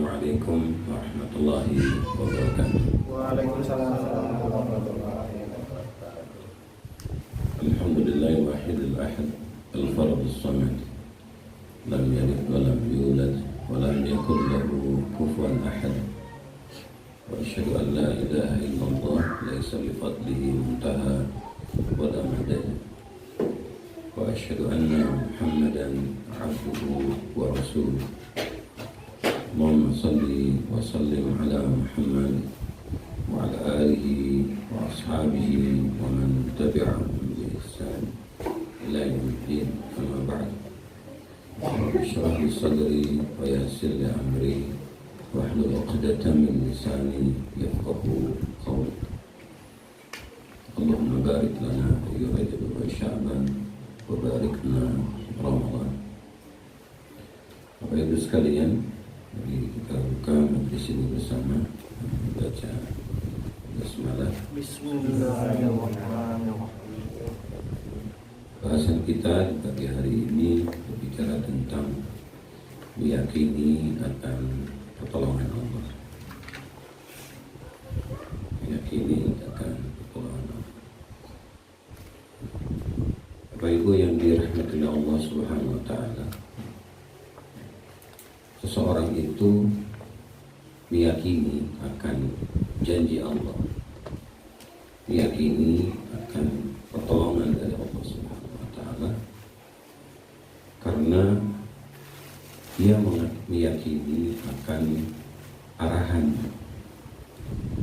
Assalamualaikum warahmatullahi wabarakatuh. Waalaikumsalam warahmatullahi wabarakatuh. Alhamdulillahi wahidil ahad al-faradus samad lam yalid wa lam yulad wa lam yakul lahu kufuwan ahad. Wa asyhadu an la ilaha illallah laisa li fadlihi muntaha wa la madad. Wa asyhadu anna Muhammadan abduhu wa rasuluh. Allahumma salli wa sallim ala Muhammad wa ala alihi wa ashabihi wa man tabi'ahum bi ihsan ila yaumiddin. Amma ba'd. Rabbi shrah li sadri wa yassir li amri wahlul 'uqdatam min lisani yafqahu qawli. Allahumma barik lana fi Rajab wa Sya'ban wa barik lana Ramadan. Bapak Ibu sekalian, mari kita buka majelis ini bersama baca basmalah. Bismillahirrahmanirrahim. Bahasan kita di pagi hari ini berbicara tentang meyakini akan pertolongan Allah. Meyakini akan pertolongan Allah. Bapak Ibu yang dirahmati Allah Subhanahu wa taala, seseorang itu meyakini akan janji Allah, meyakini akan pertolongan dari Allah Subhanahu wa taala, karena dia meyakini akan arahan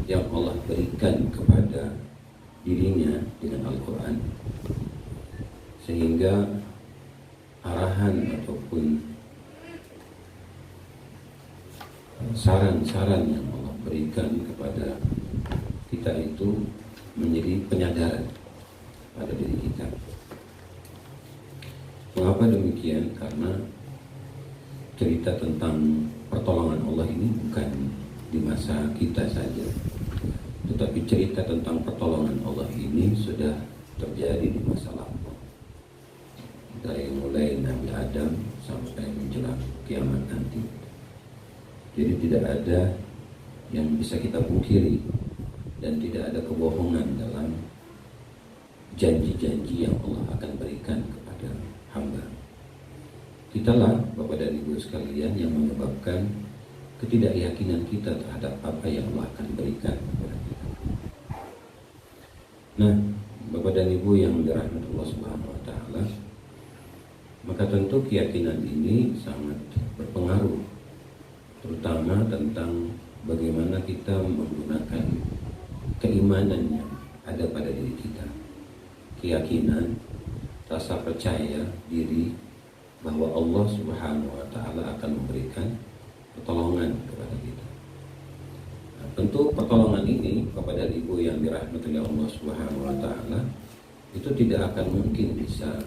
yang Allah berikan kepada dirinya dengan Al-Quran, sehingga arahan ataupun saran-saran yang Allah berikan kepada kita itu menjadi penyadaran pada diri kita. Mengapa demikian? Karena cerita tentang pertolongan Allah ini bukan di masa kita saja, tetapi cerita tentang pertolongan Allah ini sudah terjadi di masa lampau, dari mulai Nabi Adam sampai menjelang kiamat nanti. Jadi tidak ada yang bisa kita pungkiri dan tidak ada kebohongan dalam janji-janji yang Allah akan berikan kepada hamba. Kitalah Bapak dan Ibu sekalian yang menyebabkan ketidakyakinan kita terhadap apa yang Allah akan berikan kepada kita. Nah, Bapak dan Ibu yang dirahmati Allah Subhanahu wa taala, maka tentu keyakinan ini sangat berpengaruh, terutama tentang bagaimana kita menggunakan keimanan yang ada pada diri kita. Keyakinan, rasa percaya diri bahwa Allah Subhanahu wa taala akan memberikan pertolongan kepada kita. Nah, tentu pertolongan ini kepada Ibu yang dirahmati Allah Subhanahu wa taala itu tidak akan mungkin bisa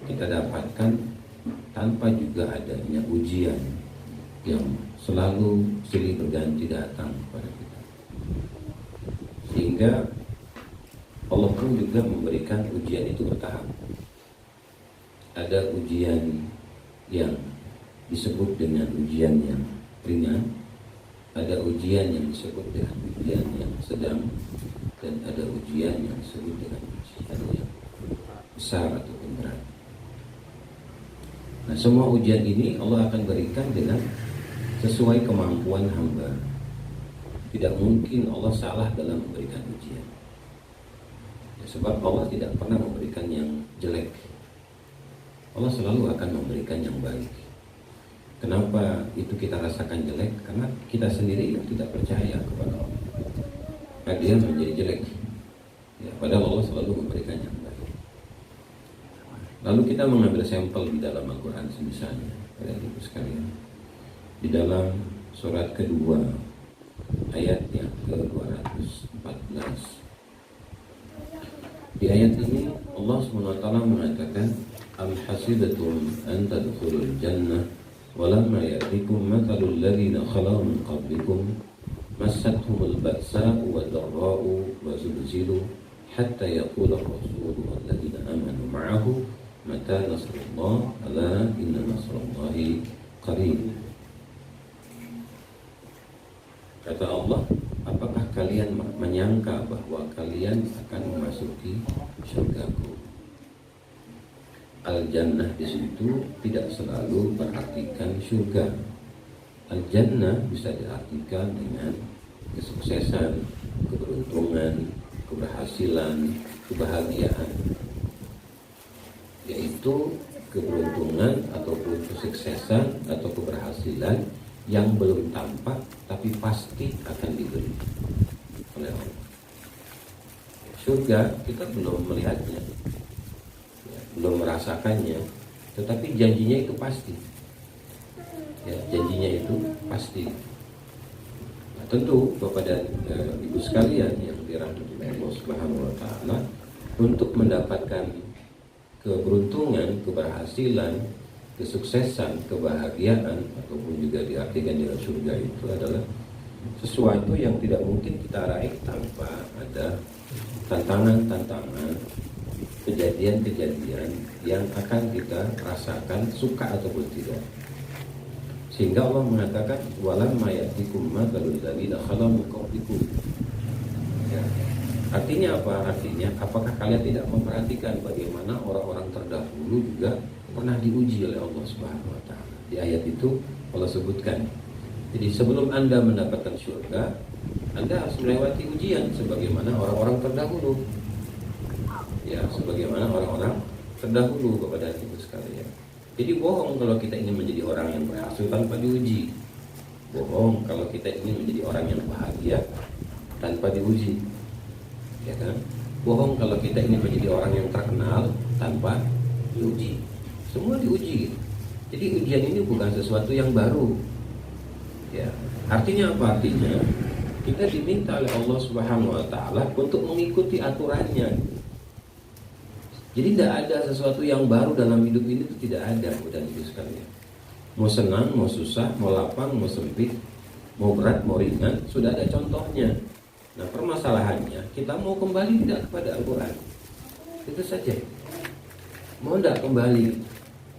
kita dapatkan tanpa juga adanya ujian yang selalu silih berganti datang kepada kita. Sehingga Allah pun juga memberikan ujian itu bertahap. Ada ujian yang disebut dengan ujian yang ringan, ada ujian yang disebut dengan ujian yang sedang, dan ada ujian yang disebut dengan ujian yang besar ataupun berat. Nah, semua ujian ini Allah akan berikan dengan sesuai kemampuan hamba. Tidak mungkin Allah salah dalam memberikan ujian, ya, sebab Allah tidak pernah memberikan yang jelek. Allah selalu akan memberikan yang baik. Kenapa itu kita rasakan jelek? Karena kita sendiri yang tidak percaya kepada Allah, maka dia menjadi jelek, ya, padahal Allah selalu memberikan yang baik. Lalu kita mengambil sampel di dalam Al-Quran misalnya, pada ibu sekalian, di dalam surat kedua ayat yang ke-214. Di ayat ini Allah SWT mengatakan, am hasibatum an tadkhulul jannah walamma ya'tikum mathalul ladzina khalaw min qablikum massathumul ba'sa'u wad-dharra'u wa zulzilu hatta yaqula ar-rasulu wal ladzina amanu ma'ahu mata nasrullah ala inna nasrullahi qarib. Kata Allah, apakah kalian menyangka bahwa kalian akan memasuki surgaku? Al-Jannah di situ tidak selalu berartikan surga. Al-Jannah bisa diartikan dengan kesuksesan, keberuntungan, keberhasilan, kebahagiaan, yaitu keberuntungan ataupun kesuksesan atau keberhasilan yang belum tampak tapi pasti akan diberi oleh Allah. Surga kita belum melihatnya, belum merasakannya, tetapi janjinya itu pasti. Ya, janjinya itu pasti. Nah, tentu kepada ibu sekalian yang dirahmati Allah Subhanahu wa taala, untuk mendapatkan keberuntungan, keberhasilan, kesuksesan, kebahagiaan ataupun juga diartikan dengan surga itu adalah sesuatu yang tidak mungkin kita raih tanpa ada tantangan-tantangan, kejadian-kejadian yang akan kita rasakan suka ataupun tidak. Sehingga Allah mengatakan walam mayatikum matsalul ladzina khalu min qablikum. Ya. Artinya apa? Artinya apakah kalian tidak memperhatikan bagaimana orang-orang terdahulu juga pernah diuji oleh Allah Subhanahu wa taala. Di ayat itu Allah sebutkan. Jadi sebelum Anda mendapatkan surga, Anda harus melewati ujian sebagaimana orang-orang terdahulu. Ya, sebagaimana orang-orang terdahulu kepada ibu sekalian. Jadi bohong kalau kita ingin menjadi orang yang berhasil tanpa diuji. Bohong kalau kita ingin menjadi orang yang bahagia tanpa diuji. Ya kan? Bohong kalau kita ingin menjadi orang yang terkenal tanpa diuji. Semua diuji. Jadi ujian ini bukan sesuatu yang baru. Ya, artinya apa? Artinya kita diminta oleh Allah Subhanahu wa taala untuk mengikuti aturannya. Jadi tidak ada sesuatu yang baru dalam hidup ini, itu tidak ada, dan itu sekalian. Mau senang, mau susah, mau lapang, mau sempit, mau berat, mau ringan, sudah ada contohnya. Nah, permasalahannya kita mau kembali tidak kepada Al-Quran? Itu saja. Mau tidak kembali?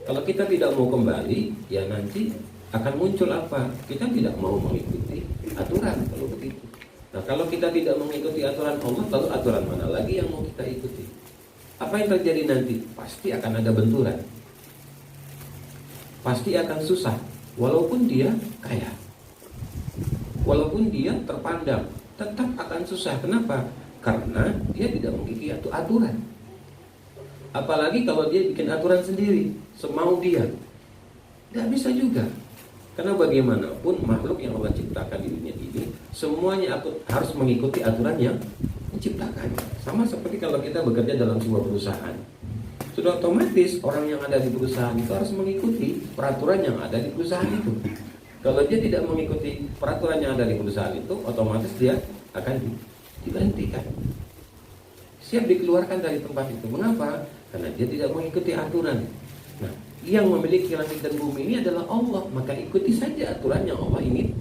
Kalau kita tidak mau kembali, ya nanti akan muncul apa? Kita tidak mau mengikuti aturan kalau begitu. Nah, kalau kita tidak mengikuti aturan Allah, lalu aturan mana lagi yang mau kita ikuti? Apa yang terjadi nanti? Pasti akan ada benturan. Pasti akan susah. Walaupun dia kaya, walaupun dia terpandang, tetap akan susah. Kenapa? Karena dia tidak mengikuti aturan. Apalagi kalau dia bikin aturan sendiri, semau dia. Tidak bisa juga. Karena bagaimanapun makhluk yang Allah ciptakan di dunia ini, semuanya harus mengikuti aturan yang menciptakannya. Sama seperti kalau kita bekerja dalam sebuah perusahaan, sudah otomatis orang yang ada di perusahaan itu harus mengikuti peraturan yang ada di perusahaan itu. Kalau dia tidak mengikuti peraturan yang ada di perusahaan itu, otomatis dia akan diberhentikan, siap dikeluarkan dari tempat itu. Mengapa? Karena dia tidak mengikuti aturan. Nah, yang memiliki langit dan bumi ini adalah Allah, maka ikuti saja aturan yang Allah ingin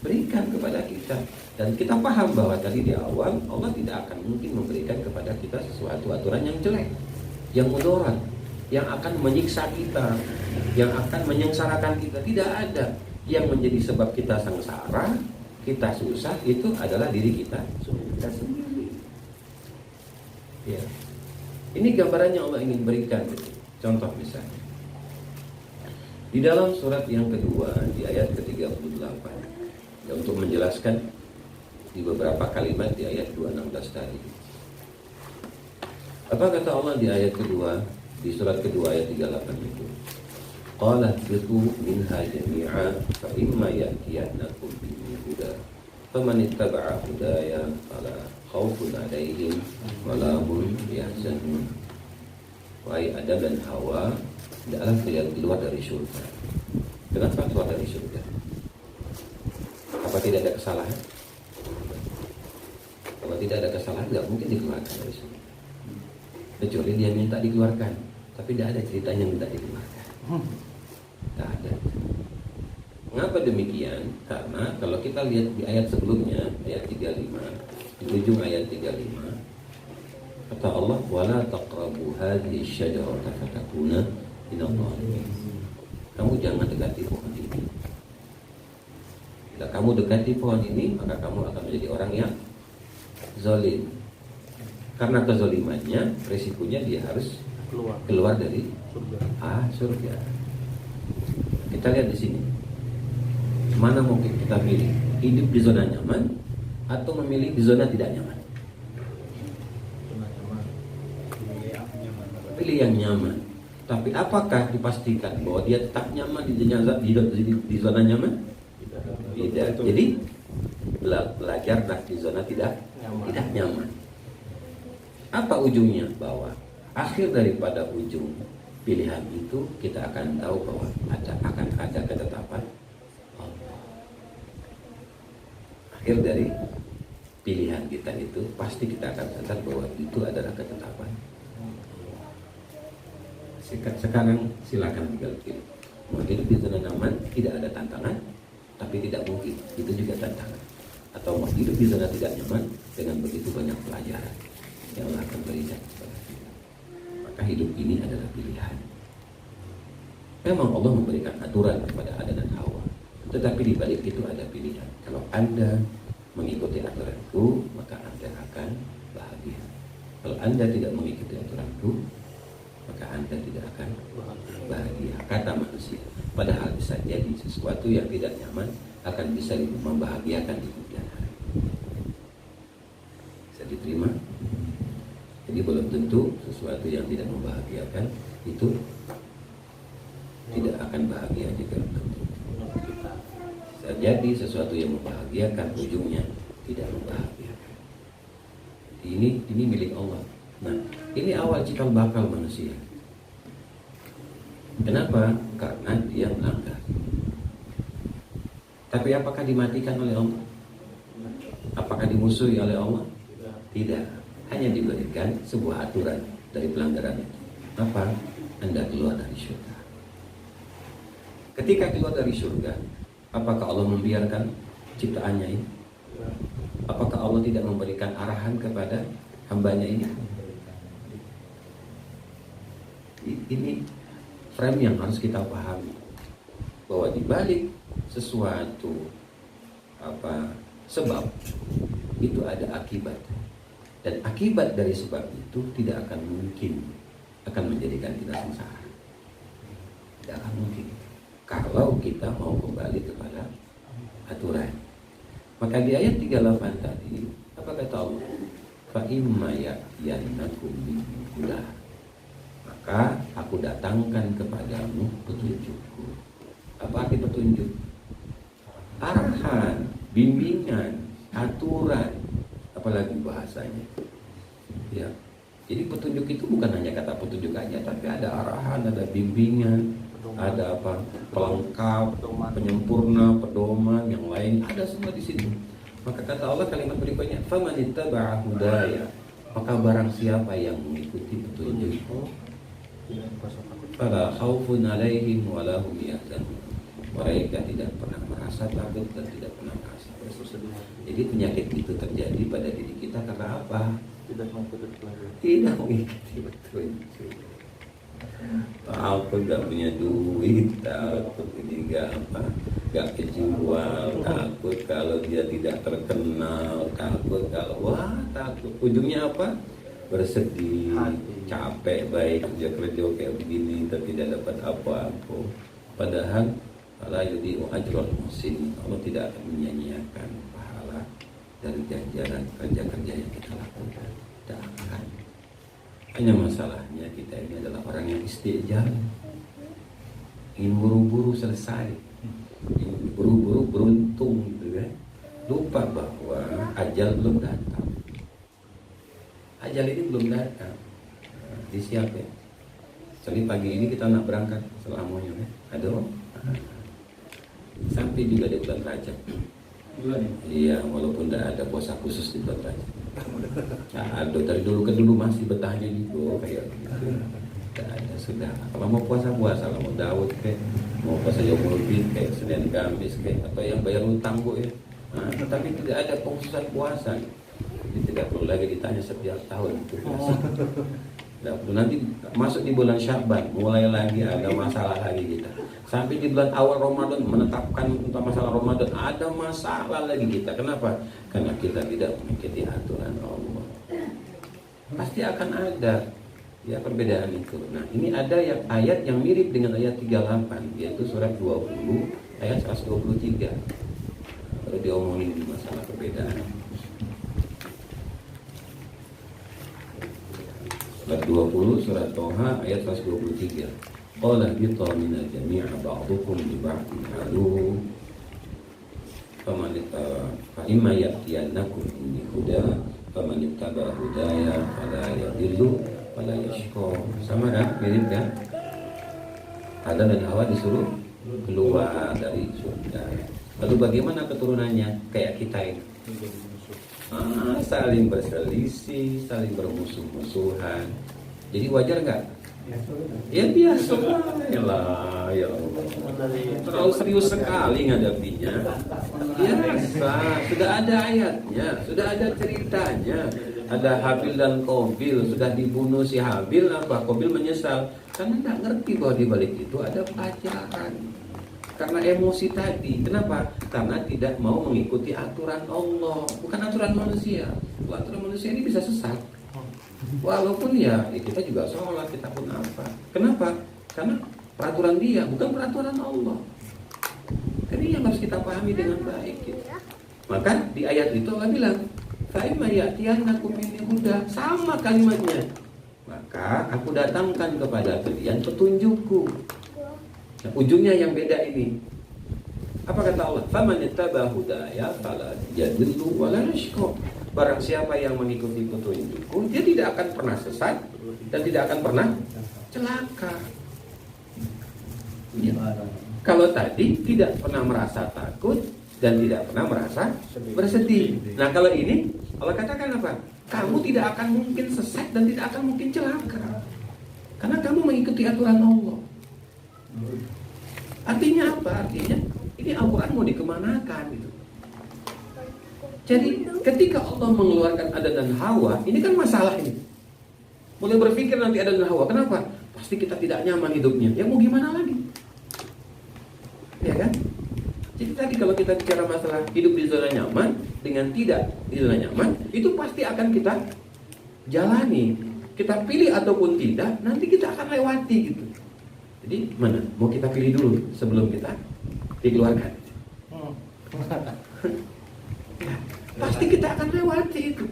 berikan kepada kita. Dan kita paham bahwa tadi di awal Allah tidak akan mungkin memberikan kepada kita sesuatu aturan yang jelek, yang mudarat, yang akan menyiksa kita, yang akan menyengsarakan kita. Tidak ada. Yang menjadi sebab kita sengsara, kita susah, itu adalah diri kita sendiri. Ya. Ini gambarannya Allah ingin berikan. Contoh misalnya di dalam surat yang kedua di ayat ke-38, ya, untuk menjelaskan di beberapa kalimat di ayat 216 tadi. Apa kata Allah di ayat kedua, di surat kedua ayat 38 itu? Qala bitu minha jami'a fa imma ya'tiyannakum minni huda faman ittaba'a hudaya fala khaufun 'alaihim wa la hum yahzanun. Wahai Adam dan Hawa, tidaklah kalian keluar dari surga. Kenapa keluar dari surga? Apa tidak ada kesalahan? Kalau tidak ada kesalahan, nggak mungkin dikeluarkan dari surga. Kecuali dia minta dikeluarkan, tapi tidak ada ceritanya minta dikeluarkan. Tidak ada. Mengapa demikian? Karena kalau kita lihat di ayat sebelumnya, ayat 35, di ujung ayat 35, kata Allah, wala taqrabu hadhihi syajarata fatakuna minadh-dhalimin. Kamu jangan dekati pohon ini. Bila kamu dekati pohon ini, maka kamu akan menjadi orang yang zalim. Karena kezalimannya, resikonya dia harus keluar dari surga. Kita lihat di sini. Mana mungkin kita pilih? Hidup di zona nyaman atau memilih di zona tidak nyaman? Pilih yang nyaman. Tapi apakah dipastikan bahwa dia tetap nyaman di zona nyaman? Tidak. Jadi belajarlah di zona tidak nyaman. Apa ujungnya? Bahwa akhir daripada ujung pilihan itu kita akan tahu bahwa akan ada ketetapan Allah. Akhir dari pilihan kita itu pasti kita akan sadar bahwa itu adalah ketetapan. Sekarang silakan tinggal pilih. Mau hidup di zona nyaman tidak ada tantangan, tapi tidak mungkin itu juga tantangan. Atau mau hidup di zona tidak nyaman dengan begitu banyak pelajaran yang Allah akan berikan kepada kita. Maka hidup ini adalah pilihan. Memang Allah memberikan aturan kepada Adam dan Hawa, tetapi di balik itu ada pilihan. Kalau Anda mengikuti aturanku, maka Anda akan bahagia. Kalau Anda tidak mengikuti aturanku, maka Anda tidak akan bahagia. Kata manusia. Padahal bisa jadi sesuatu yang tidak nyaman akan bisa membahagiakan di kemudian hari. Bisa diterima? Jadi belum tentu sesuatu yang tidak membahagiakan itu tidak akan bahagia juga. Bisa jadi sesuatu yang membahagiakan ujungnya tidak membahagiakan. Ini milik Allah. Nah, ini awal cikal bakal manusia. Kenapa? Karena dia melanggar. Tapi apakah dimatikan oleh Allah? Apakah dimusuhi oleh Allah? Tidak. Hanya diberikan sebuah aturan dari pelanggaran itu. Apa? Anda keluar dari surga. Ketika keluar dari surga, apakah Allah membiarkan ciptaannya ini? Apakah Allah tidak memberikan arahan kepada hambanya ini? Ini frame yang harus kita pahami, bahwa di balik sesuatu sebab itu ada akibat, dan akibat dari sebab itu tidak akan mungkin akan menjadikan kita sengsara. Tidak akan mungkin kalau kita mau kembali kepada aturan. Maka di ayat 38 tadi apa kata Allah? Fa imma ya'tiyannakum minni huda, maka aku datangkan kepadamu petunjukku. Apa arti petunjuk? Arahan, bimbingan, aturan, apalagi bahasanya. Ya. Jadi petunjuk itu bukan hanya kata petunjuk aja, tapi ada arahan, ada bimbingan, ada apa? Pelengkap, penyempurna, pedoman, yang lain ada semua di situ. Maka kata Allah kalimat berikutnya, "Famanittaba'a hudaya", maka barang siapa yang mengikuti petunjukku, fala khaufun 'alaihim wa la hum yahzanun. Mereka tidak pernah merasa takut dan tidak pernah merasa bersedih. Jadi penyakit itu terjadi pada diri kita karena apa? Tidak mengikuti petunjuk. Takut gak punya duit, takut ini gak kejual, takut kalau dia tidak terkenal, takut kalau takut ujungnya apa? Bersedih, capek, baik kerja kayak begini tapi tidak dapat apa-apa. Padahal Allah yudhi'u ajral muhsinin, Allah tidak akan menyia-nyiakan pahala dari ganjaran kerja-kerja yang kita lakukan. Tidak akan. Hanya masalahnya kita ini adalah orang yang istijal, ingin buru-buru selesai, ingin buru-buru beruntung, gitu kan? Lupa bahwa ajal belum datang. Ajal ini belum datang. Disiapin. Jadi pagi ini kita nak berangkat selamanya, kan? Aduh. Sampai juga di bulan Rajab. Iya, walaupun tidak ada puasa khusus di bulan Rajab. Nah, dari dulu ke dulu masih betahnya gitu kayak gitu. Tidak ada sudah. Kalau mau puasa, kalau mau Daud kayak mau puasa Yaumul Bid kayak Senin Kamis kayak atau yang bayar utang bu ya. Nah, tetapi tidak ada pengkhususan puasa. Jadi tidak perlu lagi ditanya setiap tahun itu puasa. Nanti masuk di bulan Sya'ban, mulai lagi ada masalah lagi kita. Sampai di bulan awal Ramadan, menetapkan tentang masalah Ramadan, ada masalah lagi kita. Kenapa? Karena kita tidak mengikuti aturan Allah. Pasti akan ada ya perbedaan itu. Nah, ini ada ayat yang mirip dengan ayat 38, yaitu surat 20 ayat 123. Kalau diomongin masalah perbedaan. Surat 20 surat Toha ayat 123. Qala bitta minal jami'a ba'dukum li ba'din adu. Faman fa imma ya'tiyannakum minni huda faman ittaba hudaya fala yadillu wala yashqa. Sama kan? Mirip kan? Adam dan Hawa disuruh keluar dari surga. Lalu bagaimana keturunannya? Kayak kita ini. Saling berselisih, saling bermusuh-musuhan. Jadi wajar nggak? Ya biasa lah, ya Allah. Terlalu serius sekali ngadapinya. Biasa, sudah ada ayatnya, sudah ada ceritanya. Ada Habil dan Qabil, sudah dibunuh si Habil, apa? Qabil menyesal karena nggak ngerti bahwa di balik itu ada pelajaran. Karena emosi tadi. Kenapa? Karena tidak mau mengikuti aturan Allah, bukan aturan manusia. Aturan manusia ini bisa sesat. Walaupun ya kita juga sholat, kita pun apa. Kenapa? Karena peraturan dia, bukan peraturan Allah. Jadi yang harus kita pahami dengan baik gitu. Maka di ayat itu Allah bilang, "Fa'imma ya'tiyannakum minni huda." Sama kalimatnya. Maka aku datangkan kepada kalian petunjukku. Nah, ujungnya yang beda ini. Apa kata Allah? Faman ittaba hudaya fala yadillu wala yashqa. Barang siapa yang mengikuti petunjukku, dia tidak akan pernah sesat dan tidak akan pernah celaka. Ya. Kalau tadi tidak pernah merasa takut dan tidak pernah merasa bersedih. Nah, kalau ini Allah katakan apa? Kamu tidak akan mungkin sesat dan tidak akan mungkin celaka. Karena kamu mengikuti aturan Allah. Artinya apa? Artinya ini Al-Quran mau dikemanakan gitu. Jadi ketika Allah mengeluarkan Adam dan Hawa, ini kan masalah ini. Mulai berpikir nanti Adam dan Hawa, kenapa? Pasti kita tidak nyaman hidupnya. Ya mau gimana lagi? Ya kan? Jadi tadi kalau kita bicara masalah hidup di zona nyaman dengan tidak di zona nyaman, itu pasti akan kita jalani. Kita pilih ataupun tidak, nanti kita akan lewati gitu. Jadi mana? Mau kita pilih dulu sebelum kita dikeluarkan. Ya, pasti kita akan lewati itu.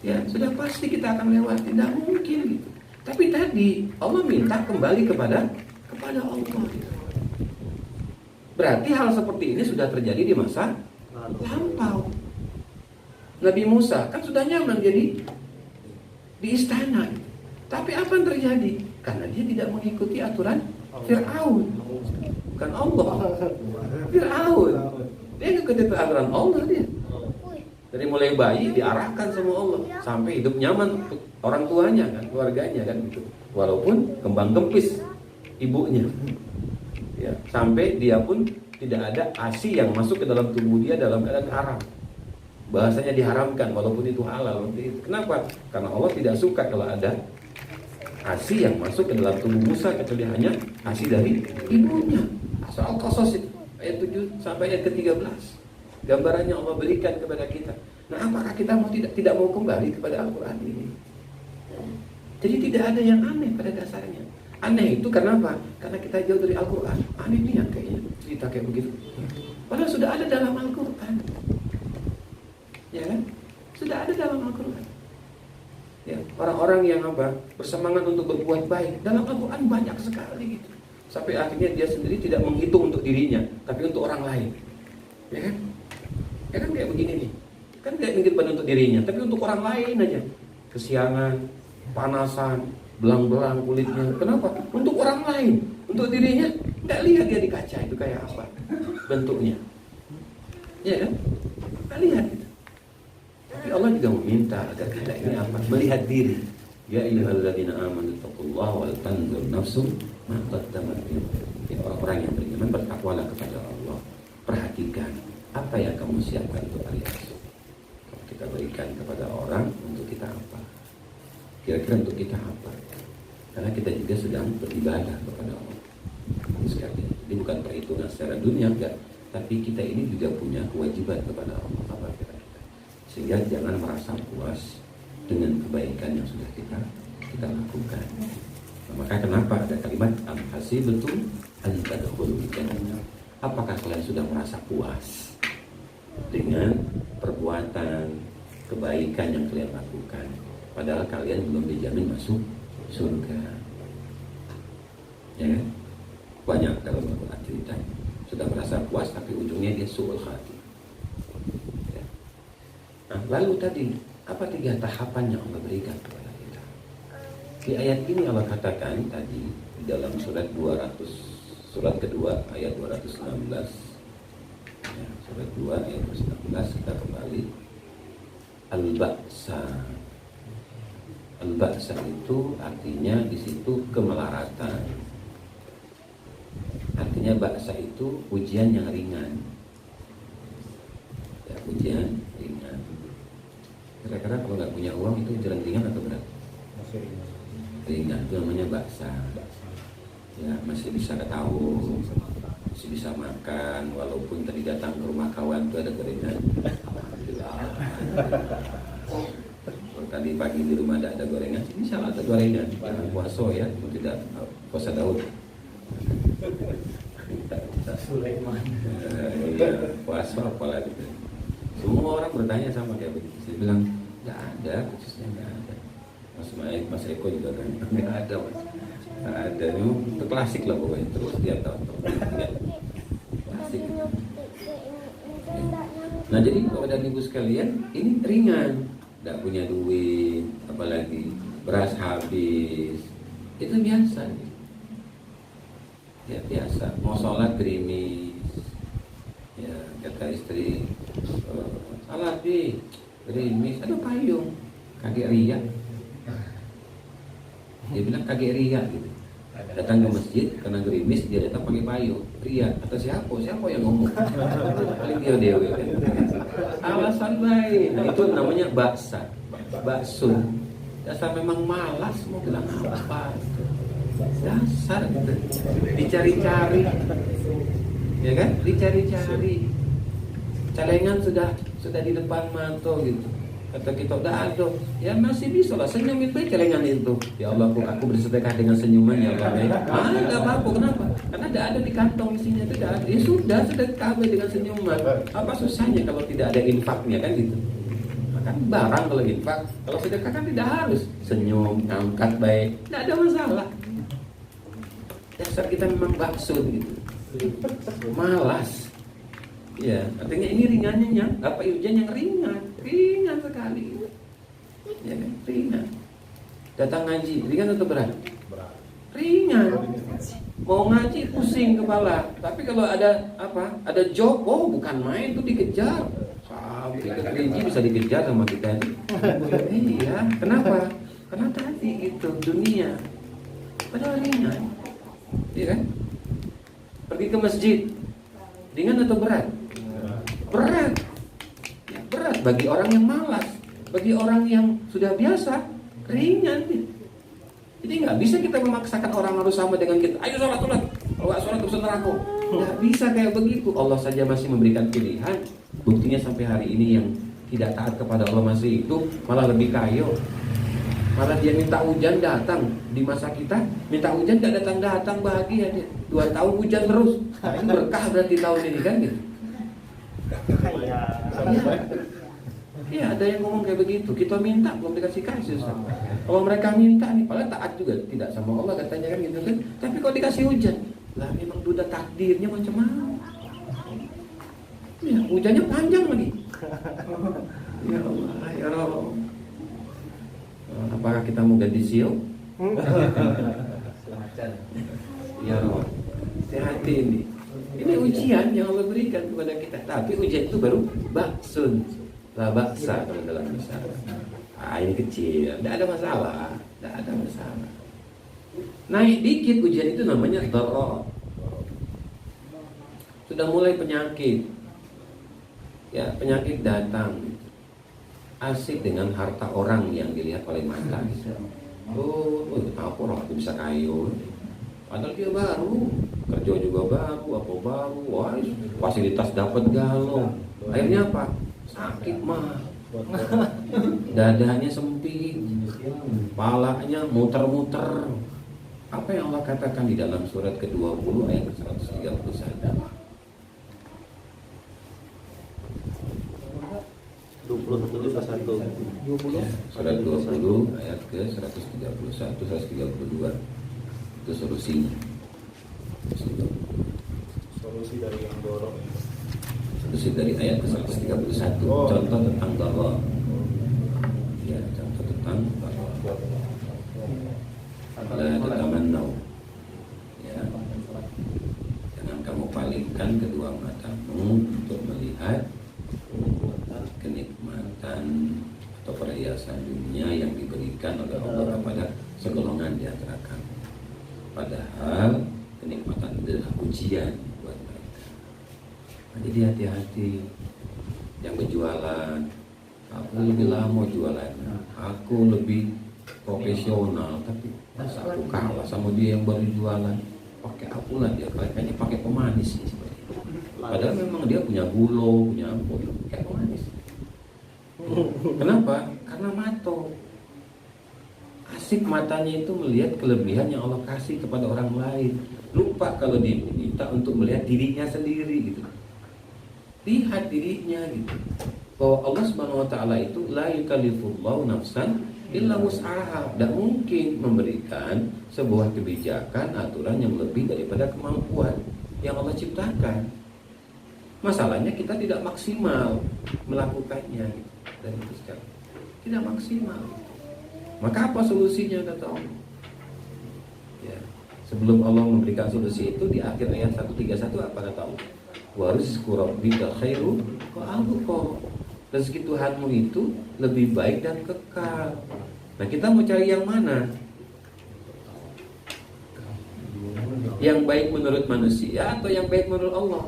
Ya, sudah pasti kita akan lewati. Tidak mungkin gitu. Tapi tadi Allah minta kembali kepada Allah. Gitu. Berarti hal seperti ini sudah terjadi di masa lampau. Nabi Musa kan sudah nyaman jadi di istana. Tapi apa yang terjadi? Karena dia tidak mengikuti aturan Fir'aun. Bukan Allah. Fir'aun. Dia ngikuti aturan Allah dia. Dari mulai bayi diarahkan sama Allah sampai hidup nyaman untuk orang tuanya kan, keluarganya kan gitu. Walaupun kembang kempis ibunya. Ya, sampai dia pun tidak ada ASI yang masuk ke dalam tubuh dia dalam keadaan haram. Bahasanya diharamkan walaupun itu halal. Kenapa? Karena Allah tidak suka kalau ada ASI yang masuk ke dalam tubuh Musa kecuali hanya ASI dari ibunya. Soal Qasas ayat 7 sampai ayat ke-13. Gambarannya Allah berikan kepada kita. Nah, apakah kita tidak mau kembali kepada Al-Quran ini? Jadi tidak ada yang aneh pada dasarnya. Aneh itu karena apa? Karena kita jauh dari Al-Quran. Aneh nih yang kayaknya cerita kayak begitu. Padahal sudah ada dalam Al-Quran. Ya kan? Sudah ada dalam Al-Quran. Ya, orang-orang yang apa? Bersemangat untuk berbuat baik. Dalam Al-Quran banyak sekali gitu. Sampai akhirnya dia sendiri tidak menghitung untuk dirinya, tapi untuk orang lain. Ya kan? Ya kan kayak begini nih. Kan tidak mikir pada untuk dirinya, tapi untuk orang lain aja. Kesiangan, panasan, belang-belang kulitnya. Kenapa? Untuk orang lain. Untuk dirinya, nggak lihat dia di kaca itu kayak apa bentuknya. Ya kan? Nggak lihat gitu. Tapi Allah juga meminta agar kita ini apa? Melihat diri. Ya ayyuhalladzina amanu taqullaha wal tanzur nafsum ma qaddamat lighad. Ya orang-orang yang beriman bertakwalah kepada Allah. Perhatikan apa yang kamu siapkan untuk hari esok. Kalau kita berikan kepada orang, untuk kita apa? Kira-kira untuk kita apa? Karena kita juga sedang beribadah kepada Allah sekalian. Jadi bukan perhitungan secara dunia enggak, tapi kita ini juga punya kewajiban kepada Allah. Apa kira-kira? Sehingga jangan merasa puas dengan kebaikan yang sudah kita lakukan. Nah, maka kenapa ada kalimat am hasibtum an tadkhulul jannah? Apakah kalian sudah merasa puas dengan perbuatan kebaikan yang kalian lakukan, padahal kalian belum dijamin masuk surga? Ya, banyak dalam Al-Quran ceritanya sudah merasa puas tapi ujungnya dia su'ul khatimah. Ya. Nah, lalu tadi apa 3 tahapan yang Allah berikan kepada kita? Di ayat ini Allah katakan tadi di dalam surat kedua ayat 216. Ya, surat 2 ayat 216 kita kembali. Al-Ba'sa. Al-Ba'sa itu artinya di situ kemelaratan. Artinya ba'sa itu ujian yang ringan. Ya, ujian ringan. Kira-kira kalau nggak punya uang itu ujian ringan atau berat? Masih ringan. Ringan, itu namanya ba'sa. Ya, masih bisa ketahu, masih bisa makan, walaupun tadi datang ke rumah kawan itu ada gorengan. Alhamdulillah. Kalau tadi pagi di rumah ada gorengan, insya Allah ada gorengan. Jangan puasa ya, tidak puasa Daud. Sulaiman. Iya, puasa apalagi. Semua orang bertanya sama kayak begitu. Saya bilang nggak ada, khususnya nggak ada. Mas Eko juga kan nggak ada, Mas. Nggak ada, itu klasik lah pokoknya. Terus dia tahu. Klasik. Nah jadi kepada ibu sekalian ini ringan, nggak punya duit, apalagi beras habis, itu biasa. Ya biasa, mau sholat gerimis, ya kata istri, salat di gerimis, ada payung, kaget riak. Dia bilang kaget riak gitu. Datang ke masjid karena gerimis, dia datang pakai payung, riak. Kata siapa yang ngomong? Paling dia kan. Alasan baik. Nah, itu namanya bakso. Dasar memang malas mau bilang apa? Dasar gitu. Dicari-cari, ya kan? Dicari-cari. Celengan sudah di depan mata gitu. Kata kita udah ada, ya masih bisa lah senyum itu celengan itu. Ya Allah, aku bersedekah dengan senyuman ya Allah. Nggak apa-apa, kenapa? Karena tidak ada di kantong isinya, tidak ada. Ya sudah sedekah dengan senyuman. Apa susahnya kalau tidak ada infaknya kan gitu? Kan barang kalau infak, kalau sedekah kan tidak harus senyum, angkat baik, tidak ada masalah. Dasar kita memang bakso gitu, malas. Ya, artinya ini ringannya apa ujian yang ringan sekali. Ya kan, ringan. Datang ngaji, ringan atau berat? Berat. Ringan. Mau ngaji pusing kepala, tapi kalau ada apa? Ada job, oh bukan main tuh dikejar. Sampai ke kelinci bisa dikejar sama kita ini. Iya, kenapa? Karena tadi itu dunia. Padahal ringan. Iya kan? Pergi ke masjid, ringan atau berat? Berat. Ya, berat bagi orang yang malas, bagi orang yang sudah biasa, ringan. Jadi nggak bisa kita memaksakan orang harus sama dengan kita. Ayo sholat, kalau nggak sholat urusan neraka. Nggak bisa kayak begitu. Allah saja masih memberikan pilihan. Buktinya sampai hari ini yang tidak taat kepada Allah masih hidup, malah lebih kaya. Malah dia minta hujan datang di masa kita, minta hujan tidak datang bahagia dia. 2 tahun hujan terus. Nah, ini berkah berarti tahun ini kan gitu. Iya, ada yang ngomong kayak begitu. Kita minta belum dikasih Ustaz. Kalau mereka minta nih, padahal taat juga tidak sama Allah katanya kan gitu kan. Tapi kalau dikasih hujan, lah memang udah takdirnya macam mana? Ya, hujannya panjang lagi. Ya Allah, ya Allah. Apakah kita mau ganti sio? Ya Allah, hati-hati ini. Ini ujian yang Allah berikan kepada kita. Tapi ujian itu baru baksun, lah baksa kalau dalam masalah. Ini kecil, tidak ada masalah, tidak ada masalah. Naik dikit ujian itu namanya dharra. Sudah mulai penyakit, ya penyakit datang. asik dengan harta orang yang dilihat oleh mata gitu. Apa orang itu bisa kayu, padahal dia baru, kerja juga baru, apa baru, wah fasilitas dapat galau, akhirnya apa? Sakit mah, dadanya sempit, palanya muter-muter. Apa yang Allah katakan di dalam surat ke-20 ayat 131? 20 Surat 20 ayat ke 131, 132. Itu solusinya. Solusi dari yang dorong. Solusi dari ayat ke 131. Contoh tentang bahwa ya, contoh tentang bahwa la tatamannau, ya, jangan kamu palingkan kedua matamu untuk melihat kenikmatan atau perhiasan dunia yang diberikan oleh Allah kepada segolongan di antara kamu. Padahal kenikmatan itu adalah ujian buat mereka. Nah, jadi hati-hati yang berjualan. Aku lebih lama jualannya, aku lebih profesional, tapi masa aku kalah sama dia yang baru jualan? Pakai aku lah dia, kayaknya pakai pemanis sih sebenarnya. Padahal memang dia punya gula, punya apa, pakai pemanis. Kenapa? Karena mato. Asik matanya itu melihat kelebihan yang Allah kasih kepada orang lain. Lupa kalau diminta untuk melihat dirinya sendiri gitu. Lihat dirinya gitu. Bahwa Allah Subhanahu wa taala itu la yukallifullahu nafsan illa wus'aha. Tidak mungkin memberikan sebuah kebijakan, aturan yang lebih daripada kemampuan yang Allah ciptakan. Masalahnya kita tidak maksimal melakukannya gitu. Dan itu sekarang tidak maksimal. Maka apa solusinya kata Allah? Ya, sebelum Allah memberikan solusi itu di akhir ayat 131 apa kata Allah? Wa rizqu rabbika khairu wa abqa. Rezeki Tuhanmu itu lebih baik dan kekal. Nah, kita mau cari yang mana? Yang baik menurut manusia atau yang baik menurut Allah?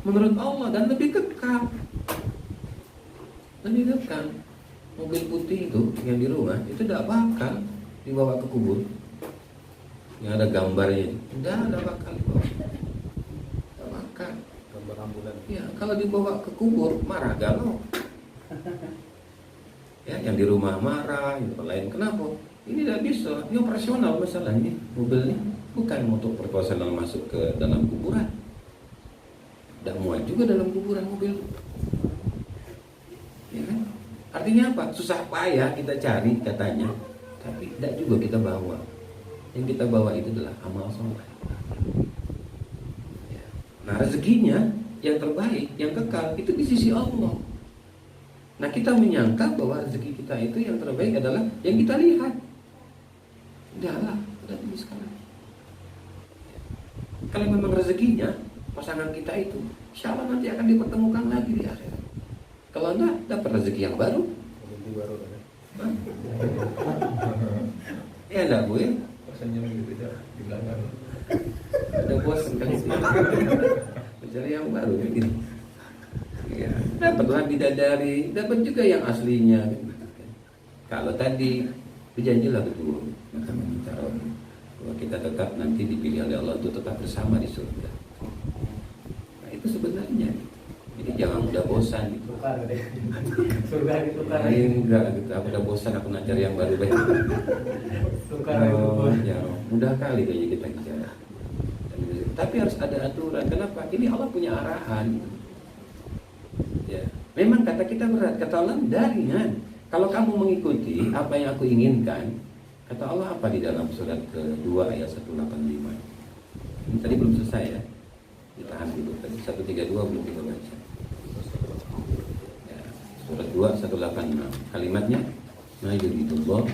Menurut Allah dan lebih kekal. Lebih kekal. Mobil putih itu yang di rumah itu tidak bakal dibawa ke kubur. Yang ada gambarnya, tidak ada bakal dibawa. Tidak bakal. Gambar ambulan. Ya, kalau dibawa ke kubur marah galau. Ya, yang di rumah marah, yang lain kenapa? Ini tidak bisa. Ini operasional masalahnya. Mobilnya bukan untuk operasional masuk ke dalam kuburan. Tidak muat juga dalam kuburan mobil. Ya kan? Artinya apa? Susah payah kita cari katanya, tapi tidak juga kita bawa. Yang kita bawa itu adalah amal soleh. Ya. Nah, rezekinya yang terbaik, yang kekal itu di sisi Allah. Nah, kita menyangka bahwa rezeki kita itu yang terbaik adalah yang kita lihat. Tidaklah, tidak ini sekarang. Kalau memang rezekinya pasangan kita itu, insya Allah nanti akan dipertemukan lagi di akhirat. Kalau enggak, dapat rezeki yang baru. Rezeki baru kan? Ya enggak Bu ya? Rasanya begitu ya di belakang. Ada bosan kan? Mencari yang baru begini. Ya, dapatlah bidadari, dapat juga yang aslinya. Kalau tadi berjanjilah betul, maka meminta bahwa kita tetap nanti dipilih oleh Allah untuk tetap bersama di surga. Nah, itu sebenarnya. Jadi jangan mudah bosan gitu. Tukar deh. Surga ditukar. Enggak gitu. Aku udah bosan, aku nak cari yang baru baik. Tukar Ya, mudah kali kayaknya kita bicara. Tapi harus ada aturan. Kenapa? Ini Allah punya arahan. Ya, memang kata kita berat, kata Allah ringan. Kalau kamu mengikuti apa yang aku inginkan, kata Allah apa di dalam surat kedua ayat 185. Ini tadi belum selesai ya. Ditahan dulu tadi 132 belum kita baca. Ya, surat 2 186. Kalimatnya ma yuridullah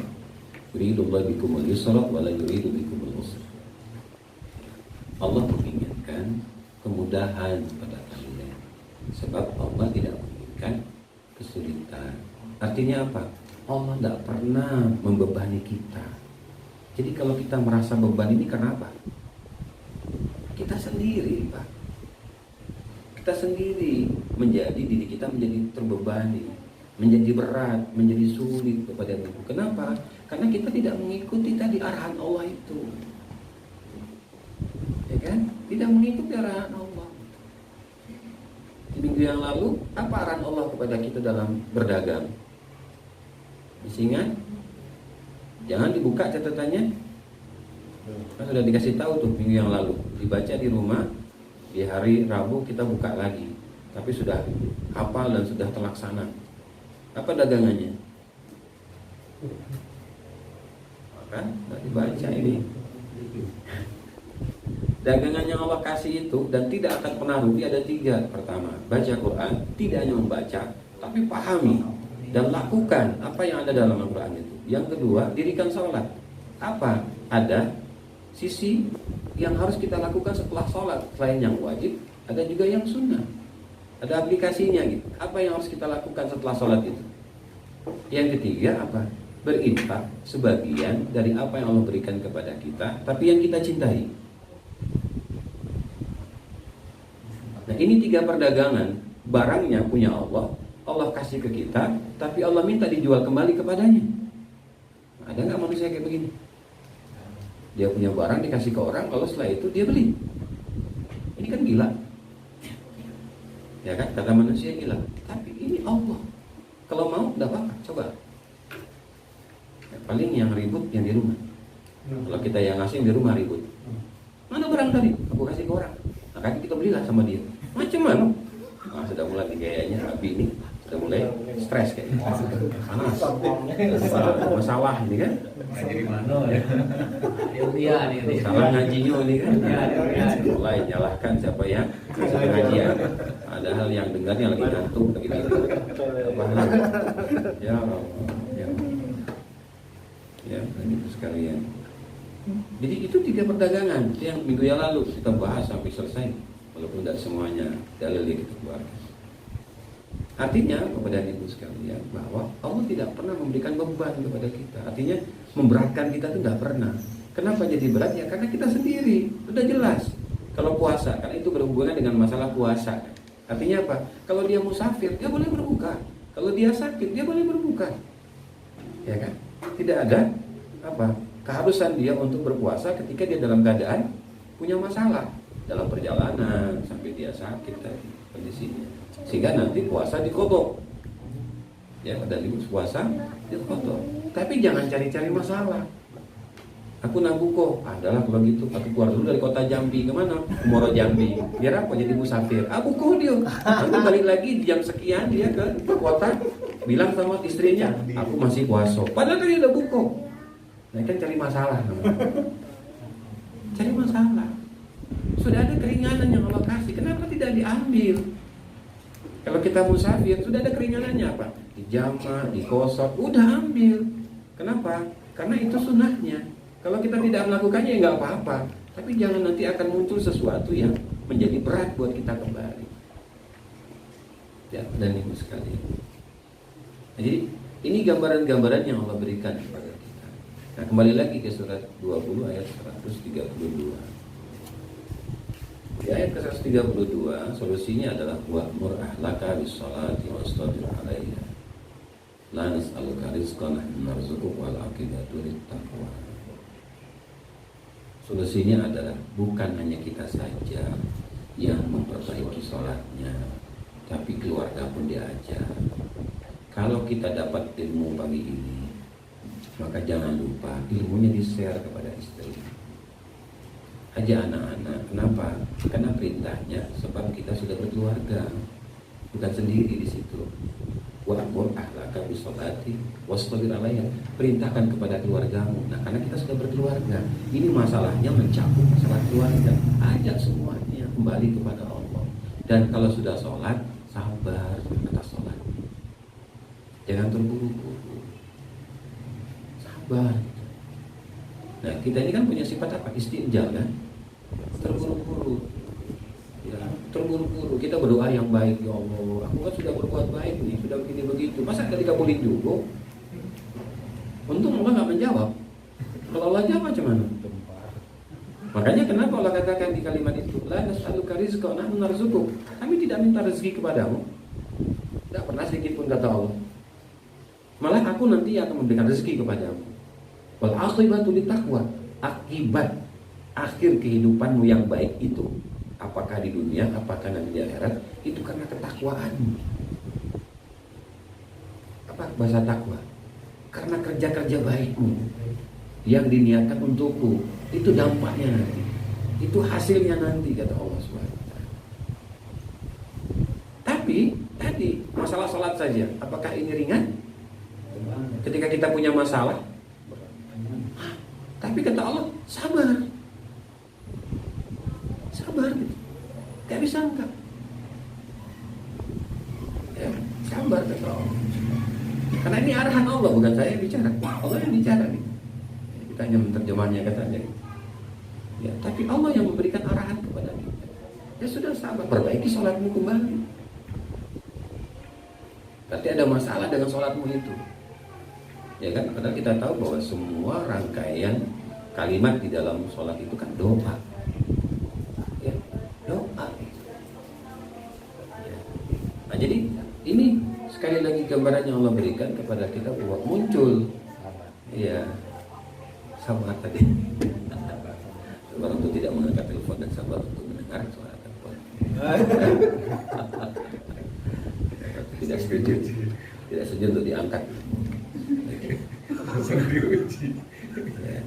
bikumul yusra wa la yuridu bikumul usra. Allah menginginkan kemudahan pada kalian, sebab Allah tidak menginginkan kesulitan. Artinya apa? Allah tidak pernah membebani kita. Jadi kalau kita merasa beban ini kenapa? Kita sendiri, Pak. Kita sendiri menjadi diri kita menjadi terbebani. menjadi berat, menjadi sulit kepada tubuh. Kenapa? Karena kita tidak mengikuti tadi arahan Allah itu. Ya kan? Tidak mengikuti arahan Allah. Di minggu yang lalu, apa arahan Allah kepada kita dalam berdagang? Masih ingat? Jangan dibuka catatannya. Kan sudah dikasih tahu tuh minggu yang lalu. Dibaca di rumah, di hari Rabu kita buka lagi. Tapi sudah hafal dan sudah terlaksana. Apa dagangannya? Kan? Tidak dibaca ini. Dagangan yang Allah kasih itu dan tidak akan pernah rugi ada 3. Pertama, baca Quran, tidak hanya membaca, tapi pahami dan lakukan apa yang ada dalam Al-Quran itu. Yang kedua, dirikan sholat. Apa? Ada sisi yang harus kita lakukan setelah sholat. Selain yang wajib, ada juga yang sunnah. Ada aplikasinya gitu. Apa yang harus kita lakukan setelah sholat itu? Yang ketiga apa? Berinfak sebagian dari apa yang Allah berikan kepada kita, tapi yang kita cintai. Nah ini 3 perdagangan. Barangnya punya Allah, Allah kasih ke kita, tapi Allah minta dijual kembali kepadanya. Ada nggak manusia kayak begini? Dia punya barang dikasih ke orang, kalau setelah itu dia beli. Ini kan gila. Ya kan, kata manusia gila. Tapi ini Allah. Kalau mau, udah apa? Coba. Ya, paling yang ribut yang di rumah. Kalau kita yang ngasih yang di rumah ribut. Mana barang tadi? Aku kasih ke orang. Nah kan kita belilah sama dia. Macam mana? Nah, sudah mulai gayanya api ini. Sudah mulai stres kayaknya. Panas. Masalah ini kan. Jadi mana ya? Dia nih. Salah ngajinya ini kan. Mulai nyalahkan siapa yang pengajian. Padahal yang dengarnya lagi ngantuk begitu. Ya Allah. Ya, itu sekalian. Jadi itu 3 perdagangan yang minggu yang lalu kita bahas sampai selesai. Walaupun tidak semuanya dalil yang kita keluarkan. Artinya kepada ibu sekalian bahwa Allah tidak pernah memberikan beban kepada kita. Artinya memberatkan kita itu tidak pernah. Kenapa jadi berat? Ya karena kita sendiri. Sudah jelas. Kalau puasa, karena itu berhubungan dengan masalah puasa. Artinya apa? Kalau dia musafir, dia boleh berbuka. Kalau dia sakit, dia boleh berbuka. Ya kan? Tidak ada apa? Keharusan dia untuk berpuasa ketika dia dalam keadaan punya masalah dalam perjalanan sampai dia sakit tadi kondisinya. Sehingga nanti puasa dikodok. Ya, dan puasa dikodok. Tapi jangan cari-cari masalah. Aku Nabucco, adalah kalau gitu aku keluar dulu dari kota Jambi kemana? Ke Muaro Jambi. Biar apa? Jadi musafir. Nabucco dia. Nanti balik lagi jam sekian dia ke kota, bilang sama istrinya, aku masih puasa. Padahal dia udah buka. Nah kan cari masalah. Cari masalah. Sudah ada keringanan yang Allah kasih. Kenapa tidak diambil? Kalau kita musafir, sudah ada keringanannya apa? Dijama, dikosok, udah ambil. Kenapa? Karena itu sunnahnya. Kalau kita tidak melakukannya ya nggak apa-apa. Tapi jangan nanti akan muncul sesuatu yang menjadi berat buat kita kembali. Ya, dan ibu sekalian. Nah, jadi ini gambaran-gambaran yang Allah berikan kepada kita. Nah, kembali lagi ke surat 20 ayat 132. Di ayat ke-132 solusinya adalah wa'mur ahlaka bis-shalati wastabir 'alaiha. La nas'aluka rizqan nahnu narzuquka wal 'aqibatu lit-taqwa. Solusinya adalah bukan hanya kita saja yang memperbaiki sholatnya, tapi keluarga pun diajar. Kalau kita dapat ilmu pagi ini, maka jangan lupa ilmunya di-share kepada istri. Aja anak-anak. Kenapa? Karena perintahnya sebab kita sudah berkeluarga, bukan sendiri di situ. Wa'mur ahlaka bis-sholati wastabir 'alaiha. Perintahkan kepada keluargamu. Nah, karena kita sudah berkeluarga, ini masalahnya mencakup masalah keluarga. Ajak semuanya kembali kepada Allah. Dan kalau sudah sholat, sabar atas sholat. Jangan terburu-buru. Sabar. Nah, kita ini kan punya sifat apa? Istijal kan? Terburu-buru. Ya, terburu-buru. Kita berdoa yang baik, ya Allah. Aku kan sudah berbuat baik nih, sudah begini begitu. Masa nggak dikabulin juga? Untung Allah nggak menjawab. Kalau Allah jawab macam mana? Makanya kenapa Allah katakan di kalimat itu, la nas'aluka rizqan nahnu narzuquk. Kami tidak minta rezeki kepadamu. Tidak pernah sedikit pun kata Allah. Malah aku nanti akan memberikan rezeki kepadamu. Wal aqibatu littaqwa. Akibat akhir kehidupanmu yang baik itu, apakah di dunia, apakah nanti di akhirat, itu karena ketakwaanmu. Apa bahasa takwa? Karena kerja-kerja baikmu yang diniatkan untukku, itu dampaknya nanti, itu hasilnya nanti, kata Allah SWT. Tapi tadi masalah sholat saja, apakah ini ringan? Ketika kita punya masalah, tapi kata Allah, sabar gitu. Gak disangka ya, sabar kata Allah. Karena ini arahan Allah, bukan saya yang bicara, Allah yang bicara nih. Kita hanya menerjemahnya katanya. Ya, tapi Allah yang memberikan arahan kepada kita. Ya sudah, sabar, perbaiki sholatmu kembali. Berarti ada masalah dengan sholatmu itu. Ya kan, karena kita tahu bahwa semua rangkaian kalimat di dalam sholat itu kan doa. Ya, doa. Ya. Nah, jadi ini sekali lagi gambaran yang Allah berikan kepada kita bahwa muncul, ya, sabar tadi. Sabar untuk tidak mengangkat telepon dan sabar untuk mendengar suara telepon. Tidak setuju untuk diangkat. Ya.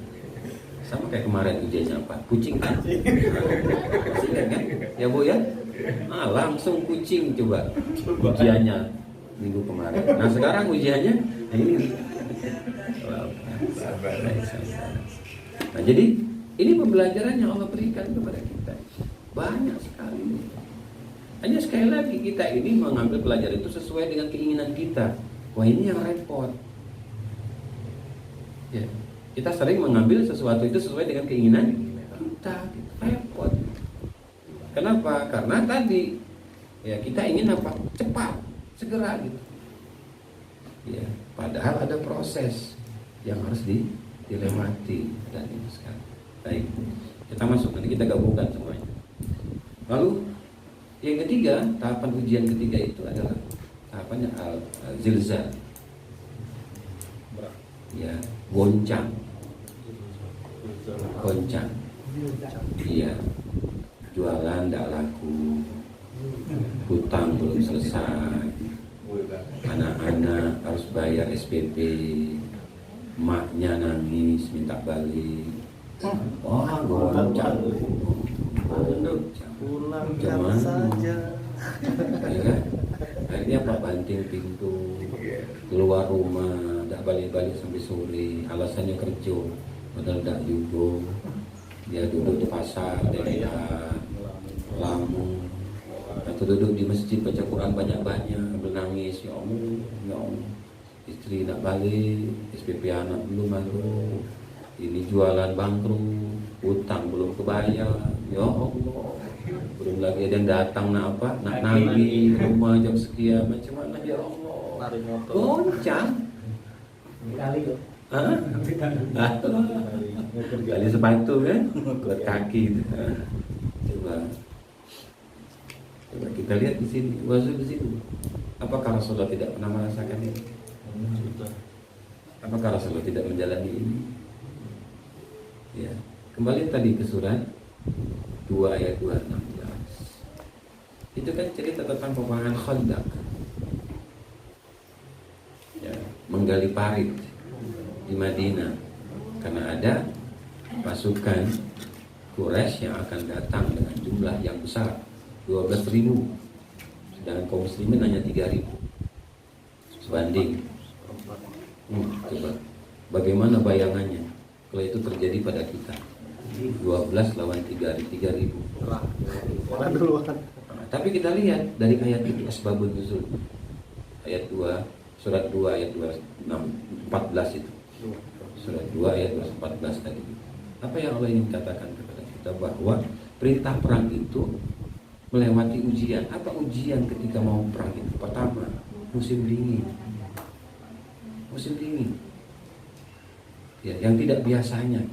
Sama kayak kemarin ujiannya apa? Kucing kan? Kucing kan? Ya Bu ya? Langsung kucing coba ujiannya minggu kemarin. Nah sekarang ujiannya ini. Nah jadi ini pembelajaran yang Allah berikan kepada kita. Banyak sekali. Hanya sekali lagi kita ini mengambil pelajaran itu sesuai dengan keinginan kita. Wah ini yang repot. Ya, kita sering mengambil sesuatu itu sesuai dengan keinginan kita, gitu. Repot. Kenapa? Karena tadi ya kita ingin apa? Cepat, segera gitu. Ya, padahal ada proses yang harus dilewati dan ini sekarang. Baik, kita masuk nanti kita gabungkan semuanya. Lalu yang ketiga, tahapan ujian ketiga itu adalah tahapannya al-zilzal. Ya, goncang. Iya. Jualan tidak laku, hutang belum selesai, anak-anak harus bayar SPP, maknya nangis minta balik. Wah, goncang. Pulang saja. Ya kan? Akhirnya Pak banting pintu, keluar rumah, tidak balik-balik sampai sore. Alasannya kerja, padahal tidak juga. Dia duduk di pasar, daerah Lampung, atau duduk di masjid baca Quran banyak-banyak, sambil nangis, ya Allah, istri nak balik, SPP anak belum masuk, ini jualan bangkrut, hutang belum kebayar, ya Allah. Belum lagi ada yang datang nak nagih rumah jam sekian, macam mana ya Allah. Goncang. Kali tuh. Kali sepatu kan, buat kaki itu. Coba kita lihat di sini, wazul di sini. Apakah Rasulullah tidak pernah merasakan ini? Apakah Rasulullah tidak menjalani ini? Ya, kembali tadi ke surat 2 ayat 216. Itu kan cerita tentang peperangan Khandaq. Ya, menggali parit di Madinah karena ada pasukan Quraisy yang akan datang dengan jumlah yang besar, 12.000, sedangkan kaum muslimin hanya 3.000 sebanding. Coba bagaimana bayangannya kalau itu terjadi pada kita? 12 lawan 3.000. Tapi kita lihat dari ayat itu asbabun nuzul. Ayat 2, surat 2 ayat 14 itu. Surat 2 ayat 14 tadi. Apa yang Allah ingin katakan kepada kita? Bahwa perintah perang itu melewati ujian. Apa ujian ketika mau perang itu? Pertama, musim dingin. Musim dingin. Ya, yang tidak biasanya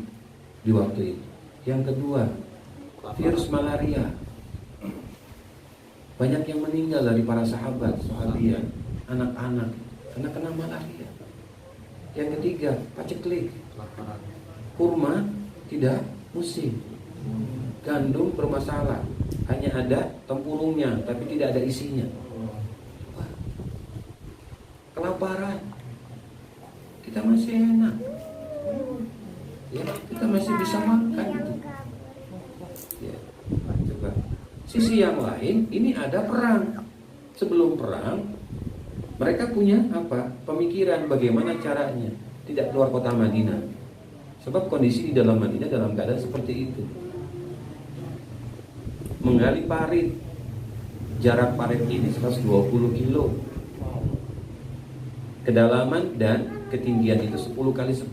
di waktu itu. Yang kedua, virus malaria. Banyak yang meninggal dari para sahabat, sahabiah, anak-anak karena kena malaria. Yang ketiga, paceklik. Kurma tidak musim. Gandum bermasalah, hanya ada tempurungnya tapi tidak ada isinya. Wah. Kelaparan, kita masih enak, ya, kita masih bisa makan gitu. Ya, coba. Sisi yang lain, ini ada perang. Sebelum perang, mereka punya apa? Pemikiran bagaimana caranya tidak keluar kota Madinah. Sebab kondisi di dalam Madinah dalam keadaan seperti itu. Menggali parit, jarak parit ini 120 kilo, kedalaman dan ketinggian itu 10 kali 10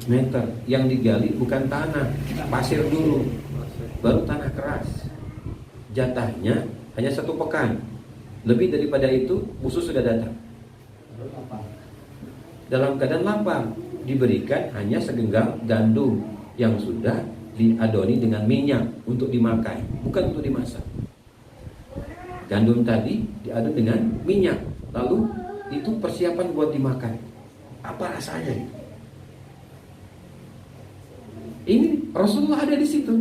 meter. Yang digali bukan tanah, pasir dulu, baru tanah keras. Jatahnya hanya 1 pekan. Lebih daripada itu musuh sudah datang. Dalam keadaan lapang, diberikan hanya segenggam gandum yang sudah diadoni dengan minyak untuk dimakan, bukan untuk dimasak. Gandum tadi diadon dengan minyak, lalu itu persiapan buat dimakan. Apa rasanya? Ini Rasulullah ada di situ.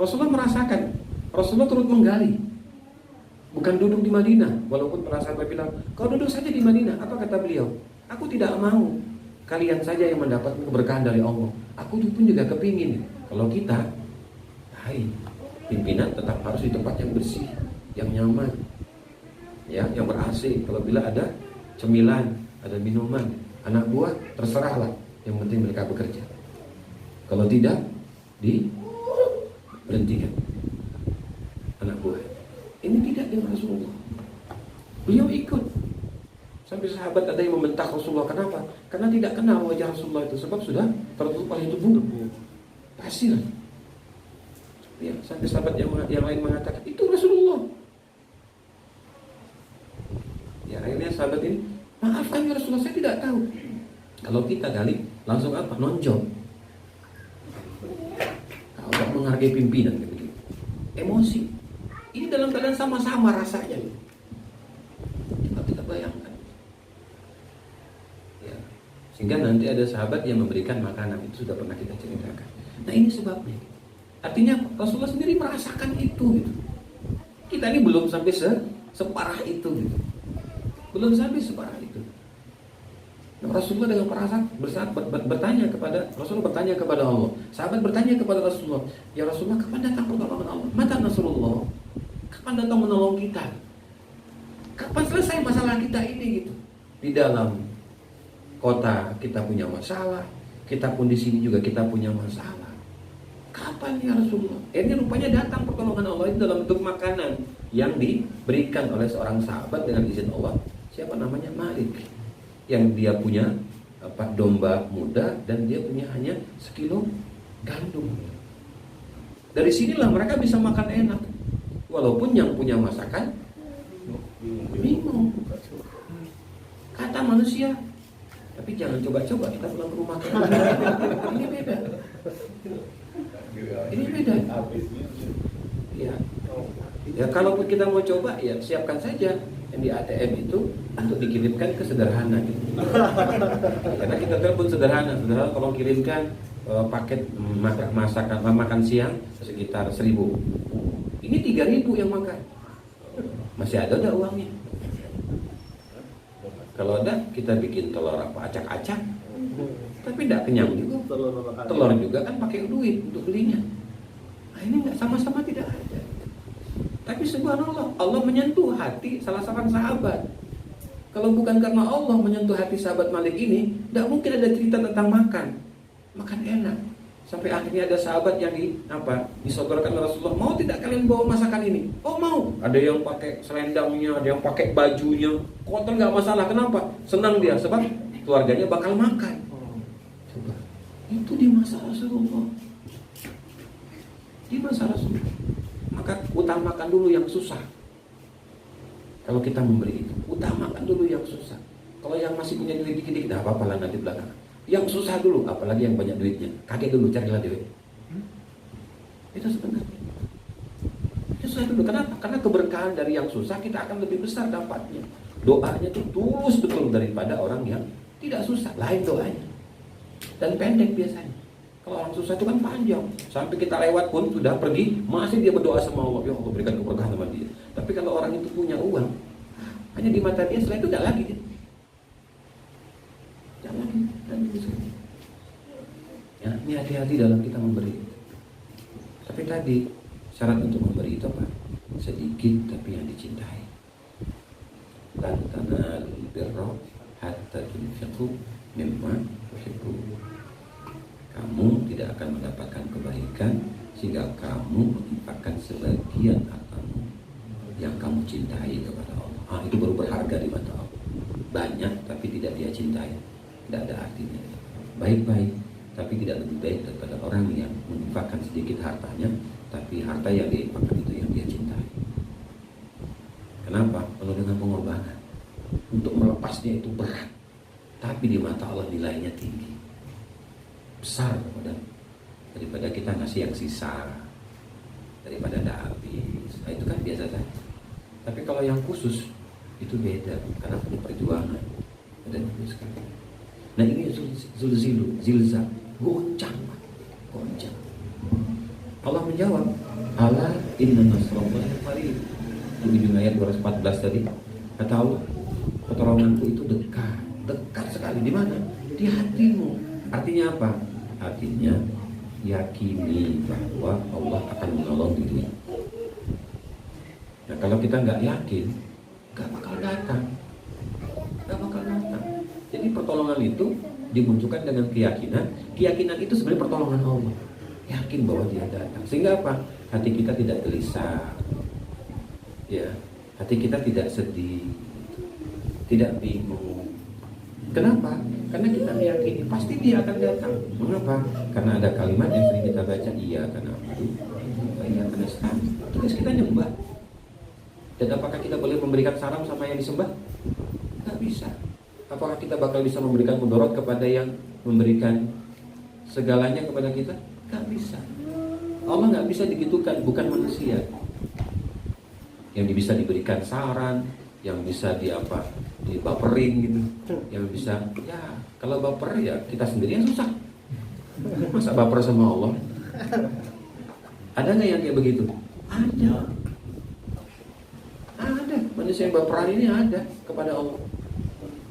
Rasulullah merasakan. Rasulullah turut menggali. Bukan duduk di Madinah. Walaupun para sahabat bilang, kau duduk saja di Madinah. Apa kata beliau? Aku tidak mau. Kalian saja yang mendapat keberkahan dari Allah. Aku pun juga kepingin. Kalau kita, hai, pimpinan tetap harus di tempat yang bersih, yang nyaman, ya, yang ber-AC. Kalau bila ada cemilan, ada minuman, anak buah terserahlah. Yang penting mereka bekerja. Kalau tidak, diberhentikan anak buah. Ini tidak dengan Rasulullah. Beliau ikut. Sampai sahabat ada yang membentak Rasulullah. Kenapa? Karena tidak kenal wajah Rasulullah itu. Sebab sudah tertutup oleh debu, pasir. Ya, sampai sahabat yang lain mengatakan itu Rasulullah. Ya, akhirnya sahabat ini, maafkan ya Rasulullah, saya tidak tahu. Kalau kita kali langsung apa? Nonjol. Kalau tidak menghargai pimpinan gitu. Emosi. Ini dalam keadaan sama-sama rasanya. Kita tidak bayangkan. Ya. Sehingga nanti ada sahabat yang memberikan makanan. Itu sudah pernah kita ceritakan. Nah, ini sebabnya. Artinya Rasulullah sendiri merasakan itu gitu. Kita ini belum sampai separah itu gitu. Belum sampai separah itu. Nah, Rasulullah dengan perasaan bertanya kepada Rasulullah, bertanya kepada Allah. Sahabat bertanya kepada Rasulullah, ya Rasulullah, kapan datang pertolongan Allah? Mata Rasulullah, kapan datang menolong kita? Kapan selesai masalah kita ini gitu? Di dalam kota kita punya masalah, kita pun di sini juga kita punya masalah. Kapan ya Rasulullah? Ini rupanya datang pertolongan Allah itu dalam bentuk makanan yang diberikan oleh seorang sahabat dengan izin Allah. Siapa namanya? Malik. Yang dia punya domba muda dan dia punya hanya 1 kilo gandum. Dari sinilah mereka bisa makan enak. Walaupun yang punya masakan bingung. Kata manusia, tapi jangan coba-coba kita pulang ke rumah. Ini beda. Ini beda. Ya. Ya, kalaupun kita mau coba, ya siapkan saja yang di ATM itu untuk dikirimkan ke sederhana gitu. Karena kita telepon sederhana, tolong kirimkan paket makan siang sekitar 1.000. Ini 3.000 yang makan. Masih ada uangnya. Kalau ada, kita bikin telur acak-acak. Tapi tidak kenyang juga. Telur juga kan pakai duit untuk belinya. Nah, ini nggak sama-sama tidak ada. Tapi subhanallah, Allah menyentuh hati salah seorang sahabat. Kalau bukan karena Allah menyentuh hati sahabat Malik ini, tidak mungkin ada cerita tentang makan enak. Sampai akhirnya ada sahabat yang disodorkan oleh Rasulullah, mau tidak kalian bawa masakan ini? Oh mau. Ada yang pakai selendangnya, ada yang pakai bajunya, kotor nggak masalah. Kenapa? Senang dia, sebab keluarganya bakal makan. Coba, itu di masa Rasulullah. Di masa Rasulullah. Maka utamakan dulu yang susah. Kalau kita memberi itu, utamakan dulu yang susah. Kalau yang masih punya duit dikit-dikit, tidak apa-apa lah nanti belakangan. Yang susah dulu, apalagi yang banyak duitnya. Kakek dulu, carilah duit. Itu sebenarnya. Itu susah dulu. Kenapa? Karena keberkahan dari yang susah kita akan lebih besar dapatnya. Doanya tuh tulus betul daripada orang yang tidak susah. Lain doanya. Dan pendek biasanya. Kalau orang susah itu kan panjang. Sampai kita lewat pun sudah pergi, masih dia berdoa sama Allah. Ya Allah berikan keberkahan sama dia. Tapi kalau orang itu punya uang, hanya di mata dia, setelah itu tidak lagi dia. Tidak lagi. Ya, ini hati-hati dalam kita memberi. Tapi tadi syarat untuk memberi itu apa? Sedikit tapi yang dicintai. Lan tanalul birra hatta tunfiqu mimma tuhibbun. Kamu tidak akan mendapatkan kebaikan sehingga kamu menginfakkan sebagian hartamu yang kamu cintai kepada Allah. Itu baru berharga di mata Allah. Banyak tapi tidak dia cintai, tidak ada artinya. Baik-baik tapi tidak lebih baik daripada orang yang menginfakkan sedikit hartanya, tapi harta yang dia infakkan itu yang dia cintai. Kenapa? Penuh dengan pengorbanan. Untuk melepasnya itu berat, tapi di mata Allah nilainya tinggi, besar daripada kita ngasih yang sisa, daripada tidak habis. Nah, itu kan biasa saja. Tapi kalau yang khusus itu beda, karena punya perjuangan dan sekali. Nah ini zilzal, goncang. Allah menjawab, ala inna nasrallahi qarib. Di ujung ayat 214 tadi kata Allah, pertolonganku itu dekat sekali. Di mana? Di hatimu. Artinya apa? Artinya yakini bahwa Allah akan menolong diri. Nah kalau kita nggak yakin, nggak bakal datang. Jadi pertolongan itu dimunculkan dengan keyakinan. Keyakinan itu sebenarnya pertolongan Allah. Yakin bahwa dia datang. Sehingga apa? Hati kita tidak gelisah. Ya, hati kita tidak sedih, tidak bingung. Kenapa? Karena kita meyakini pasti dia akan datang. Mengapa? Karena ada kalimat yang sering kita baca, iya karena itu, iya karena sekarang. Tugas kita nyembah. Dan apakah kita boleh memberikan salam sama yang disembah? Tidak bisa. Apakah kita bakal bisa memberikan mudarat kepada yang memberikan segalanya kepada kita? Tidak bisa. Allah nggak bisa digitukan, bukan manusia. Yang bisa diberikan saran, yang bisa dibaperin gitu, yang bisa, ya kalau baper ya kita sendiri yang susah. Masa baper sama Allah? Ada nggak yang kayak begitu? Ada. Manusia yang baperan ini ada kepada Allah.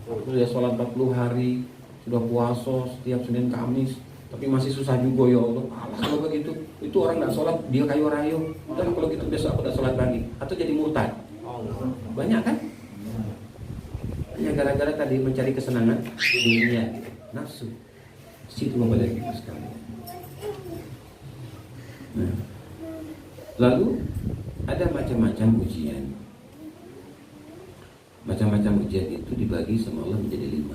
Sudah sholat 40 hari, sudah puasa setiap Senin Kamis, tapi masih susah juga ya Allah. Alah kalau begitu, itu orang nggak sholat dia kayu rayu. Dan kalau gitu besok aku tak sholat lagi, atau jadi murtad. Banyak kan? Hanya gara-gara tadi mencari kesenangan dunia, nafsu. Situ Bapak dan Ibu sekalian. Nah, lalu ada macam-macam ujian. Macam-macam ujian itu dibagi sama Allah menjadi 5.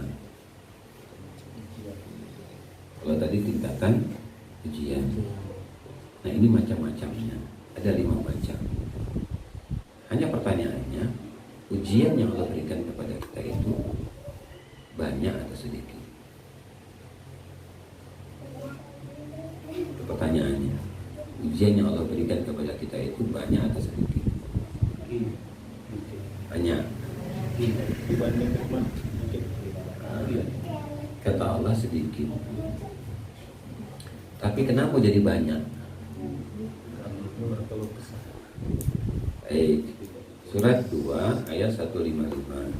Kalau tadi tingkatan ujian, nah ini macam-macamnya. Ada 5 macam. Hanya pertanyaannya, ujian yang Allah berikan kepada kita itu banyak atau sedikit? Itu pertanyaannya. Ujian yang Allah berikan kepada kita itu banyak atau sedikit? Banyak. Kata Allah sedikit. Tapi kenapa jadi banyak? Surat 2 ayat 155.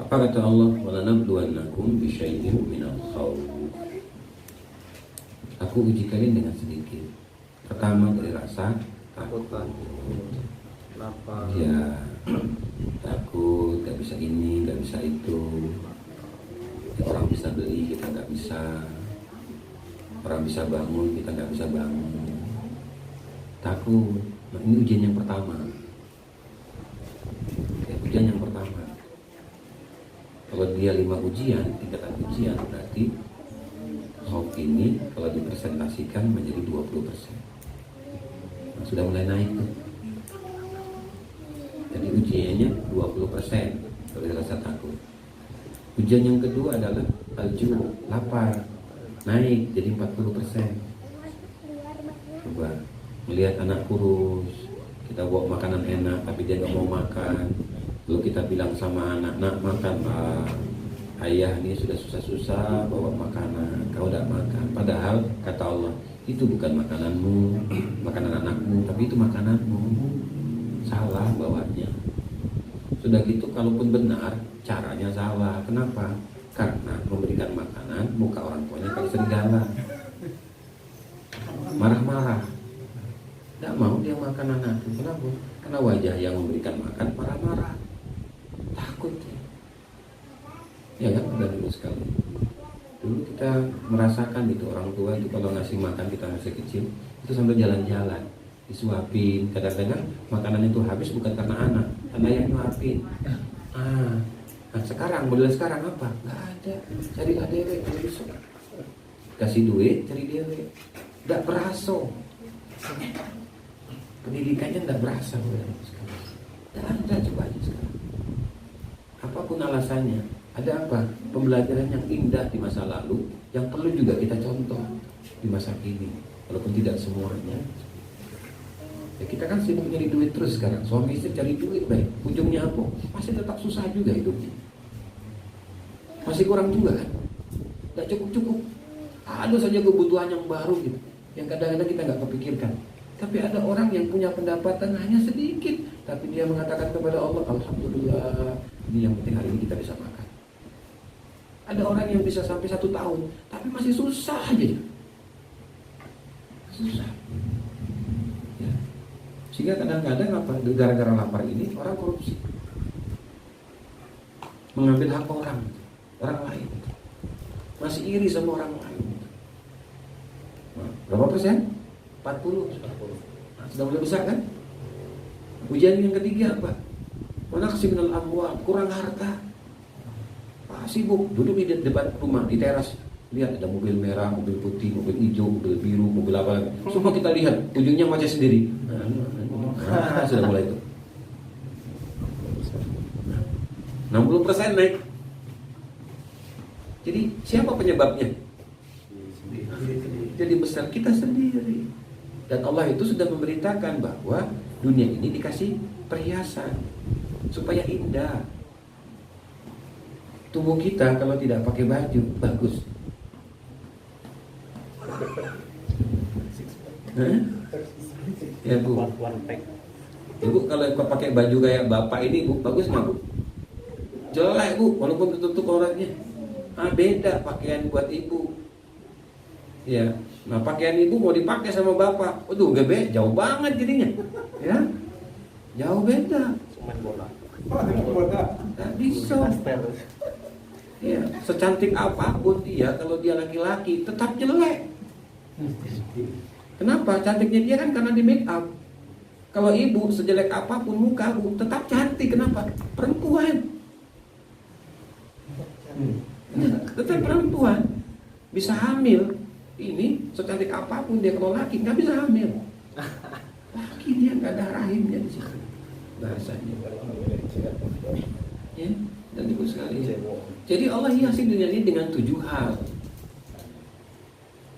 Apa kata Allah? Walanabluwannakum bisyai'in minal khawf. Aku uji kalian dengan sedikit. Pertama dari rasa takut. Ya, takut, gak bisa ini, gak bisa itu. Orang bisa beli, kita gak bisa. Orang bisa bangun, kita gak bisa bangun. Takut. Nah, ini ujian yang pertama. Ujian yang pertama. Kalau dia 5 ujian, tingkatan ujian, berarti khauf ini kalau dipresentasikan menjadi 20%. Nah, sudah mulai naik tuh. Jadi ujiannya 20% dari rasa takut. Ujian yang kedua adalah al-ju', lapar, naik jadi 40%. Coba melihat anak kurus, kita bawa makanan enak tapi dia nggak mau makan, lalu kita bilang sama anak, nak makan lah, ayah ini sudah susah-susah bawa makanan, kau tidak makan. Padahal kata Allah, itu bukan makananmu, makanan anakmu, tapi itu makananmu. Salah bawanya. Sudah gitu, kalaupun benar, caranya salah. Kenapa? Karena memberikan makanan, muka orang tuanya kayak serigala, marah-marah. Tidak mau dia makan anakku. Kenapa? Karena wajah yang memberikan makan marah-marah, takut ya. Ya kan, udah dulu sekali. Dulu kita merasakan itu, orang tua itu kalau ngasih makan kita masih kecil, itu sambil jalan-jalan, disuapin. Kadang-kadang makanan itu habis bukan karena anak, karena yang nyuapin. Nah sekarang, model sekarang apa? Gak ada, cari adewe, kasih duit, cari dewe. Gak beraso, pendidikannya gak berasa. Gak ada, coba aja sekarang. Apapun alasannya, ada apa? Pembelajaran yang indah di masa lalu yang perlu juga kita contoh di masa kini, walaupun tidak semuanya. Ya, kita kan sibuk nyari duit terus sekarang. Suami istri cari duit baik, ujungnya apa? Masih tetap susah juga hidupnya. Masih kurang juga kan? Gak cukup-cukup. Ada saja kebutuhan yang baru gitu, yang kadang-kadang kita gak kepikirkan. Tapi ada orang yang punya pendapatan hanya sedikit, tapi dia mengatakan kepada Allah, alhamdulillah, ini yang penting hari ini kita bisa makan. Ada orang yang bisa sampai 1 tahun, tapi masih susah aja. Susah. Ya. Sehingga kadang-kadang apa? Gara-gara lapar ini orang korupsi, mengambil hak orang lain, masih iri sama orang lain. Nah, berapa persen? 40. Nah, sudah mulai besar kan? Ujian yang ketiga apa? Wanaqsi minal amwal, kurang harta. Sibuk duduk di depan rumah, di teras, lihat ada mobil merah, mobil putih, mobil hijau, mobil biru, mobil apa lagi. Semua kita lihat, ujungnya macam sendiri. Sudah mulai itu. 60% naik. Jadi siapa penyebabnya? Jadi besar kita sendiri. Dan Allah itu sudah memberitakan bahwa dunia ini dikasih perhiasan supaya indah. Tubuh kita kalau tidak pakai baju bagus. Ya Bu. Ibu kalau pakai baju kayak bapak ini Bu, bagus nggak Bu? Jelek Bu, walaupun tertutup orangnya. Beda pakaian buat ibu. Ya, nah pakaian ibu mau dipakai sama bapak, waduh gede, jauh banget jadinya. Ya, jauh beda. Main bola. Nggak bisa. Ya, secantik apapun dia, kalau dia laki-laki tetap jelek. Kenapa? Cantiknya dia kan karena di make up. Kalau ibu sejelek apapun muka bu, tetap cantik. Kenapa? Perempuan. Tetap perempuan. Bisa hamil. Ini secantik apapun dia, kalau laki nggak bisa hamil. Laki dia nggak ada rahimnya di situ. Bahasanya. Ya, dan ibu sekalian. Jadi Allah hiasi dunia ini dengan 7 hal.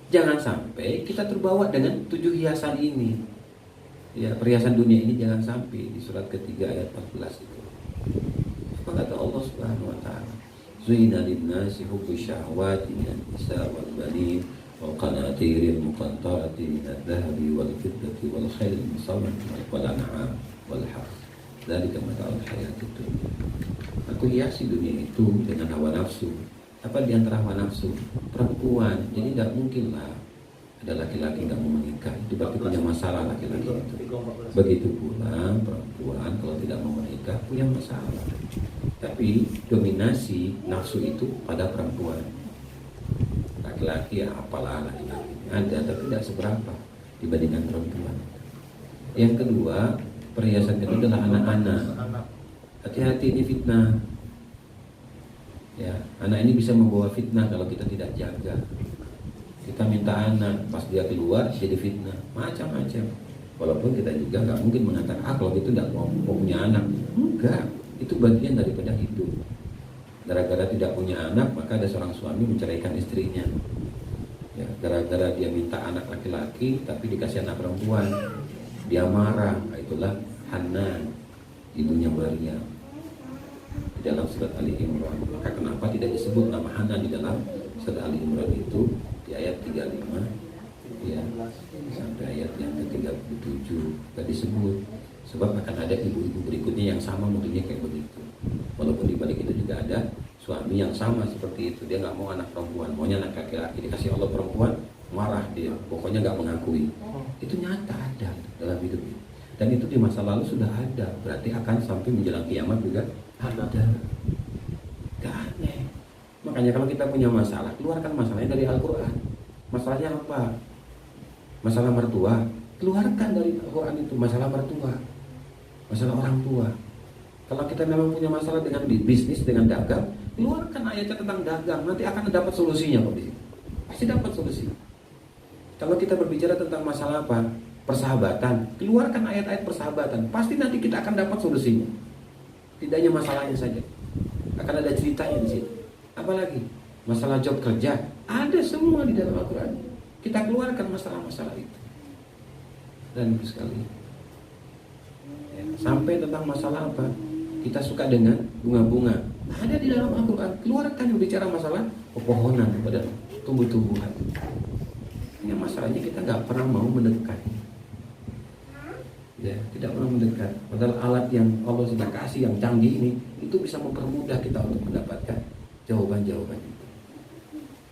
Jangan sampai kita terbawa dengan 7 hiasan ini. Ya, perhiasan dunia ini jangan sampai. Di surat ketiga ayat 14 itu. Apa kata Allah Subhanahu wa taala? Zuina lin-nasi hubbu syahawati minan nisa wal banin wal qanatiril muqantarati minadh-dhahabi wal fiddati wal khailil musawwamati wal an'am wal harth. Dzalika mata'ul hayatid dunya. Aku hiasi dunia itu dengan hawa nafsu. Apa di antara hawa nafsu? Perempuan. Jadi tidak mungkinlah ada laki-laki tidak mau menikah. Itu berarti punya masalah laki-laki itu. Begitu pula perempuan kalau tidak mau menikah punya masalah. Tapi dominasi nafsu itu pada perempuan. Laki-laki ya apalah laki-laki ada, tapi tidak seberapa dibandingkan perempuan. Yang kedua, perhiasan kedua adalah anak-anak. Hati-hati, ini fitnah. Ya, anak ini bisa membawa fitnah kalau kita tidak jaga. Kita minta anak, pas dia keluar jadi fitnah, macam-macam. Walaupun kita juga nggak mungkin mengatakan, kalau gitu nggak mau punya anak. Enggak, itu bagian daripada hidup. Gara-gara tidak punya anak, maka ada seorang suami menceraikan istrinya. Ya, gara-gara dia minta anak laki-laki, tapi dikasih anak perempuan, dia marah. Nah, itulah Hannah, ibunya Maryam, di dalam surat Ali Imran. Maka kenapa tidak disebut nama Hannah di dalam surat Ali Imran itu di ayat 35 ya, sampai ayat yang ke-37 tidak disebut. Sebab akan ada ibu-ibu berikutnya yang sama modelnya kayak begitu. Walaupun di balik itu juga ada suami yang sama seperti itu. Dia nggak mau anak perempuan, maunya anak laki-laki. Dikasih Allah perempuan, marah dia. Pokoknya nggak mengakui. Itu nyata ada dalam hidup ini. Dan itu di masa lalu sudah ada. Berarti akan sampai menjelang kiamat juga ada. Gak aneh. Makanya kalau kita punya masalah, keluarkan masalahnya dari Al-Quran. Masalahnya apa? Masalah mertua, keluarkan dari Al-Quran itu. Masalah mertua, masalah orang tua. Kalau kita memang punya masalah dengan bisnis, dengan dagang, keluarkan ayatnya tentang dagang. Nanti akan dapat solusinya kok di situ. Pasti dapat solusi. Kalau kita berbicara tentang masalah apa? Persahabatan, keluarkan ayat-ayat persahabatan. Pasti nanti kita akan dapat solusinya. Tidak hanya masalahnya saja, akan ada ceritanya di situ. Apalagi masalah job kerja, ada semua di dalam Al-Quran. Kita keluarkan masalah-masalah itu. Dan itu sekali. Ya, sampai tentang masalah apa? Kita suka dengan bunga-bunga, ada di dalam Al-Quran. Keluarkan yang bicara masalah pepohonan pada tumbuh-tumbuhan. Ini masalahnya kita nggak pernah mau mendekat. Ya, tidak pernah mendekat. Padahal alat yang Allah sudah kasih yang canggih ini, itu bisa mempermudah kita untuk mendapatkan jawaban-jawaban itu.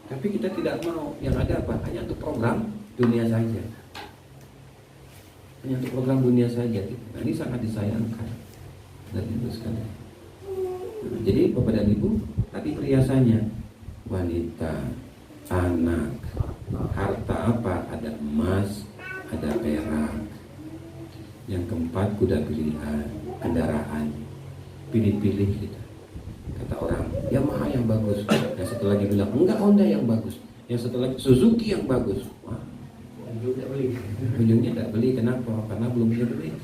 Tapi kita tidak mau. Yang ada apa? Hanya untuk program dunia saja. Hanya untuk program dunia saja. Nah, ini sangat disayangkan. Dan itu sekali. Nah, jadi Bapak dan Ibu, tadi perhiasannya wanita, anak, harta apa? Ada emas, ada perak. Yang keempat, kuda pilihan, kendaraan. Pilih-pilih kita. Kata orang, Yamaha yang bagus. Yang satu lagi bilang, enggak, Honda yang bagus. Yang satu lagi, Suzuki yang bagus. Wah, ujungnya tidak beli. Kenapa? Karena belum punya duit.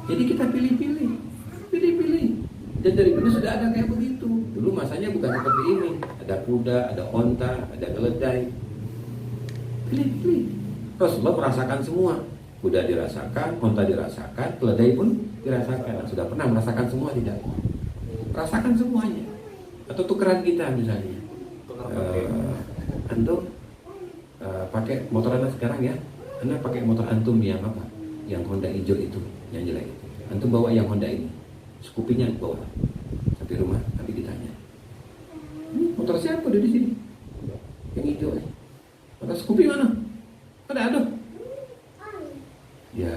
Jadi kita pilih-pilih. Pilih-pilih. Dan dari dulu sudah ada kayak begitu. Dulu masanya bukan seperti ini. Ada kuda, ada onta, ada keledai. Pilih-pilih. Rasulullah merasakan semua. Kuda dirasakan, onta dirasakan, keledai pun dirasakan. Sudah pernah merasakan semua tidak? Rasakan semuanya. Atau tukeran kita misalnya. Antum pakai motor Anda sekarang ya. Anda pakai motor antum yang apa? Yang Honda hijau itu, yang jelek. Antum bawa yang Honda ini. Skupinya bawa. Sampai rumah nanti ditanya. Motor siapa ada di sini? Yang hijau. Motor Skupi mana? Ada. Ya,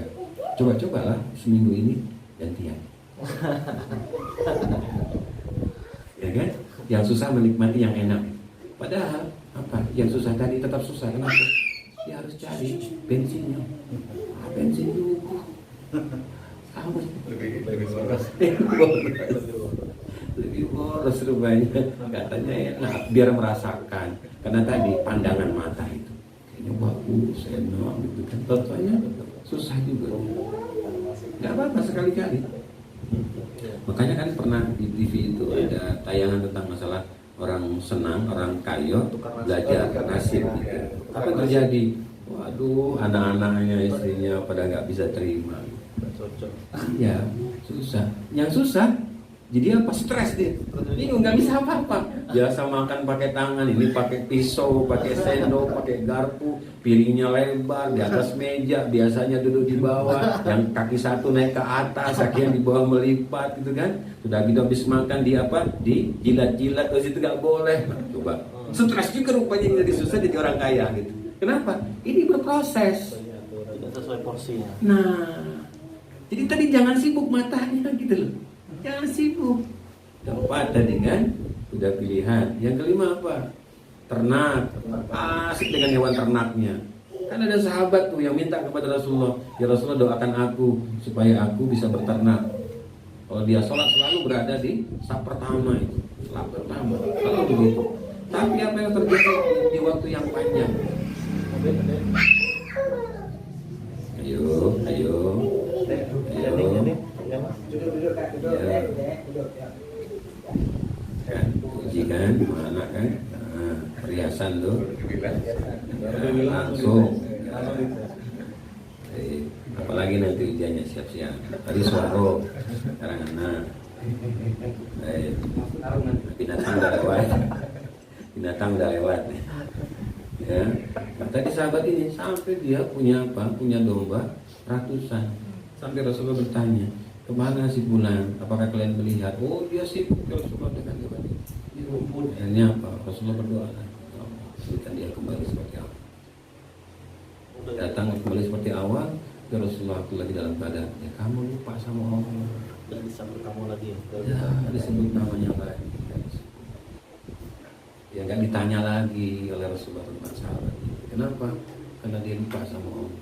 coba-cobalah seminggu ini gantian. Ya kan? Yang susah menikmati yang enak. Padahal apa? Yang susah tadi tetap susah. Kenapa? Dia harus cari bensinnya. Bensin dulu. Lebih boros. Lebih boros rupanya. Katanya enak biar merasakan. Karena tadi pandangan mata itu kayaknya bagus, enak gitu kan. Tentunya susah juga. Nggak apa-apa sekali-kali. Makanya kan pernah di TV itu ada tayangan tentang masalah orang senang, orang kaya belajar nasib gitu. Apa yang terjadi? Waduh, anak-anaknya, istrinya pada nggak bisa terima. Iya, susah. Yang susah, jadi apa? Stres dia. Bingung, nggak bisa apa-apa. Biasa makan pakai tangan, ini pakai pisau, pakai sendok, pakai garpu, piringnya lebar di atas meja. Biasanya duduk di bawah, yang kaki satu naik ke atas, kaki yang di bawah melipat, gitu kan? Sudah gitu habis makan di apa? Di jilat-jilat, terus itu nggak boleh. Coba, stres juga rupanya jadi susah jadi orang kaya gitu. Kenapa? Ini berproses. Tidak sesuai porsinya. Nah, jadi tadi jangan sibuk matanya gitu loh. Jangan sibuk. Keempat tadi kan, udah pilihan. Yang kelima apa? Ternak. Asik dengan hewan ternaknya. Kan ada sahabat tuh yang minta kepada Rasulullah, ya Rasulullah doakan aku supaya aku bisa berternak. Kalau dia sholat selalu berada di saf pertama itu, saf pertama. Kalau begitu. Tapi apa yang terjadi di waktu yang panjang? Ayo. Ya. kan, anak kan, nah, perhiasan tuh, langsung. Apalagi nanti ujiannya siap-siap. Tadi suara, sekarang anak. Binatang udah lewat, binatang udah lewat. Ya, nah, tadi sahabat ini sampai dia punya apa? Punya domba ratusan. Sampai Rasulullah bertanya, kemana si Fulan? Apakah kalian melihat? Oh dia sibuk Rasulullah dengan hewan di rumput. Akhirnya apa? Rasulullah berdoa, berikan dia kembali seperti awal. Datang kembali seperti awal. Ya Rasulullah aku lagi dalam keadaan ya kamu lupa sama Allah. Dan disambut kamu lagi. Ya disebut namanya lagi. Ya nggak ditanya lagi oleh Rasulullah tentang sahabat. Kenapa? Karena dia lupa sama Allah.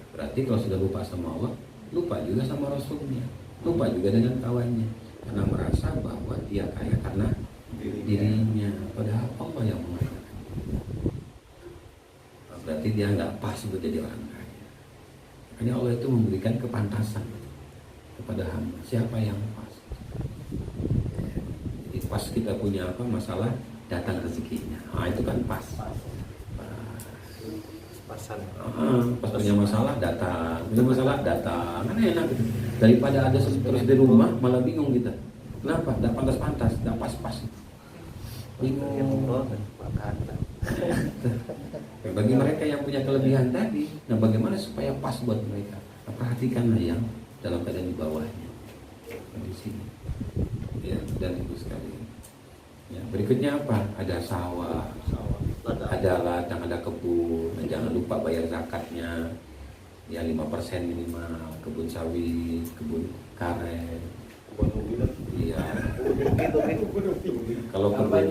Berarti kalau sudah lupa sama Allah, lupa juga sama Rasulnya, lupa juga dengan kawannya, karena merasa bahwa dia kaya karena dirinya, padahal Allah yang mengatakan. Berarti dia nggak pas untuk jadi orang kaya. Hanya Allah itu memberikan kepantasan kepada hamba. Siapa yang pas? Jadi pas kita punya apa masalah datang rezekinya, itu kan pas. Pas punya masalah datang, kan enak gitu. Daripada ada terus di rumah malah bingung kita. Kenapa? Tidak pantas-pantas, tidak pas-pas. Bingung. Bagi mereka yang punya kelebihan tadi, nah bagaimana supaya pas buat mereka? Nah, perhatikanlah yang dalam keadaan di bawahnya, di sini. Ya, dan ibu sekalian. Ya, berikutnya apa? Ada sawah, ada ladang, ada kebun. Dan jangan lupa bayar zakatnya. Ya 5% minimal. Kebun sawit, kebun karet. Iya. Kalau kebun